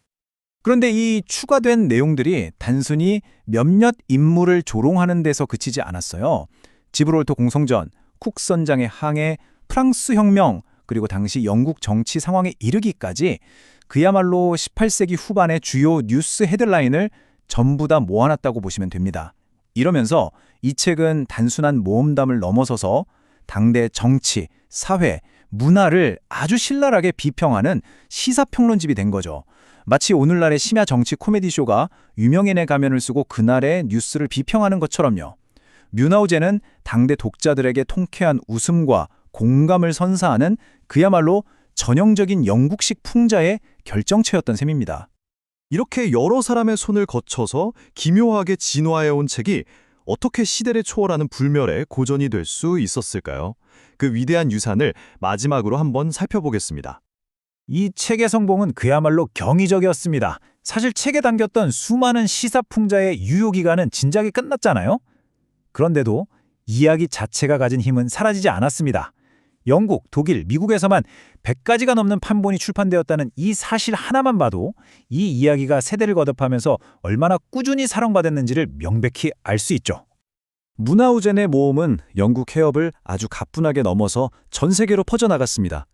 S1: 그런데 이 추가된 내용들이 단순히 몇몇 인물을 조롱하는 데서 그치지 않았어요. 지브롤터 공성전, 쿡 선장의 항해, 프랑스 혁명, 그리고 당시 영국 정치 상황에 이르기까지 그야말로 18세기 후반의 주요 뉴스 헤드라인을 전부 다 모아놨다고 보시면 됩니다. 이러면서 이 책은 단순한 모험담을 넘어서서 당대 정치, 사회, 문화를 아주 신랄하게 비평하는 시사평론집이 된 거죠. 마치 오늘날의 심야 정치 코미디 쇼가 유명인의 가면을 쓰고 그날의 뉴스를 비평하는 것처럼요. 뮌하우젠은 당대 독자들에게 통쾌한 웃음과 공감을 선사하는 그야말로 전형적인 영국식 풍자의 결정체였던 셈입니다.
S4: 이렇게 여러 사람의 손을 거쳐서 기묘하게 진화해온 책이 어떻게 시대를 초월하는 불멸의 고전이 될 수 있었을까요? 그 위대한 유산을 마지막으로 한번 살펴보겠습니다.
S1: 이 책의 성공은 그야말로 경이적이었습니다. 사실 책에 담겼던 수많은 시사풍자의 유효기간은 진작에 끝났잖아요. 그런데도 이야기 자체가 가진 힘은 사라지지 않았습니다. 영국, 독일, 미국에서만 100가지가 넘는 판본이 출판되었다는 이 사실 하나만 봐도 이 이야기가 세대를 거듭하면서 얼마나 꾸준히 사랑받았는지를 명백히 알 수 있죠.
S2: 뮌하우젠의 모험은 영국 해협을 아주 가뿐하게 넘어서 전 세계로 퍼져나갔습니다.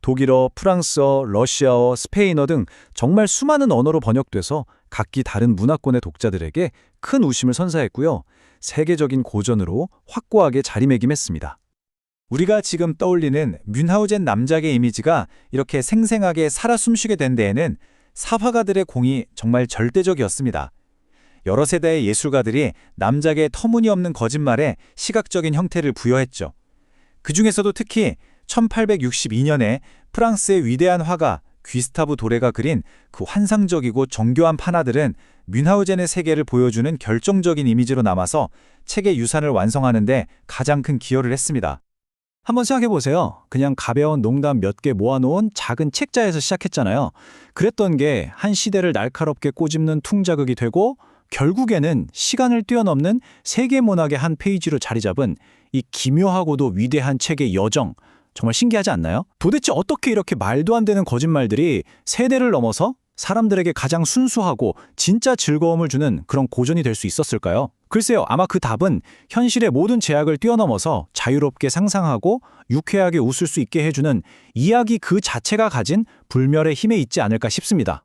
S2: 독일어, 프랑스어, 러시아어, 스페인어 등 정말 수많은 언어로 번역돼서 각기 다른 문화권의 독자들에게 큰 우심을 선사했고요. 세계적인 고전으로 확고하게 자리매김했습니다.
S1: 우리가 지금 떠올리는 뮌하우젠 남작의 이미지가 이렇게 생생하게 살아 숨쉬게 된 데에는 사화가들의 공이 정말 절대적이었습니다. 여러 세대의 예술가들이 남작의 터무니없는 거짓말에 시각적인 형태를 부여했죠. 그 중에서도 특히 1862년에 프랑스의 위대한 화가 귀스타브 도레가 그린 그 환상적이고 정교한 판화들은 뮌하우젠의 세계를 보여주는 결정적인 이미지로 남아서 책의 유산을 완성하는 데 가장 큰 기여를 했습니다.
S2: 한번 생각해보세요. 그냥 가벼운 농담 몇 개 모아놓은 작은 책자에서 시작했잖아요. 그랬던 게 한 시대를 날카롭게 꼬집는 퉁자극이 되고 결국에는 시간을 뛰어넘는 세계문학의 한 페이지로 자리 잡은 이 기묘하고도 위대한 책의 여정, 정말 신기하지 않나요? 도대체 어떻게 이렇게 말도 안 되는 거짓말들이 세대를 넘어서 사람들에게 가장 순수하고 진짜 즐거움을 주는 그런 고전이 될 수 있었을까요? 글쎄요, 아마 그 답은 현실의 모든 제약을 뛰어넘어서 자유롭게 상상하고 유쾌하게 웃을 수 있게 해주는 이야기 그 자체가 가진 불멸의 힘에 있지 않을까 싶습니다.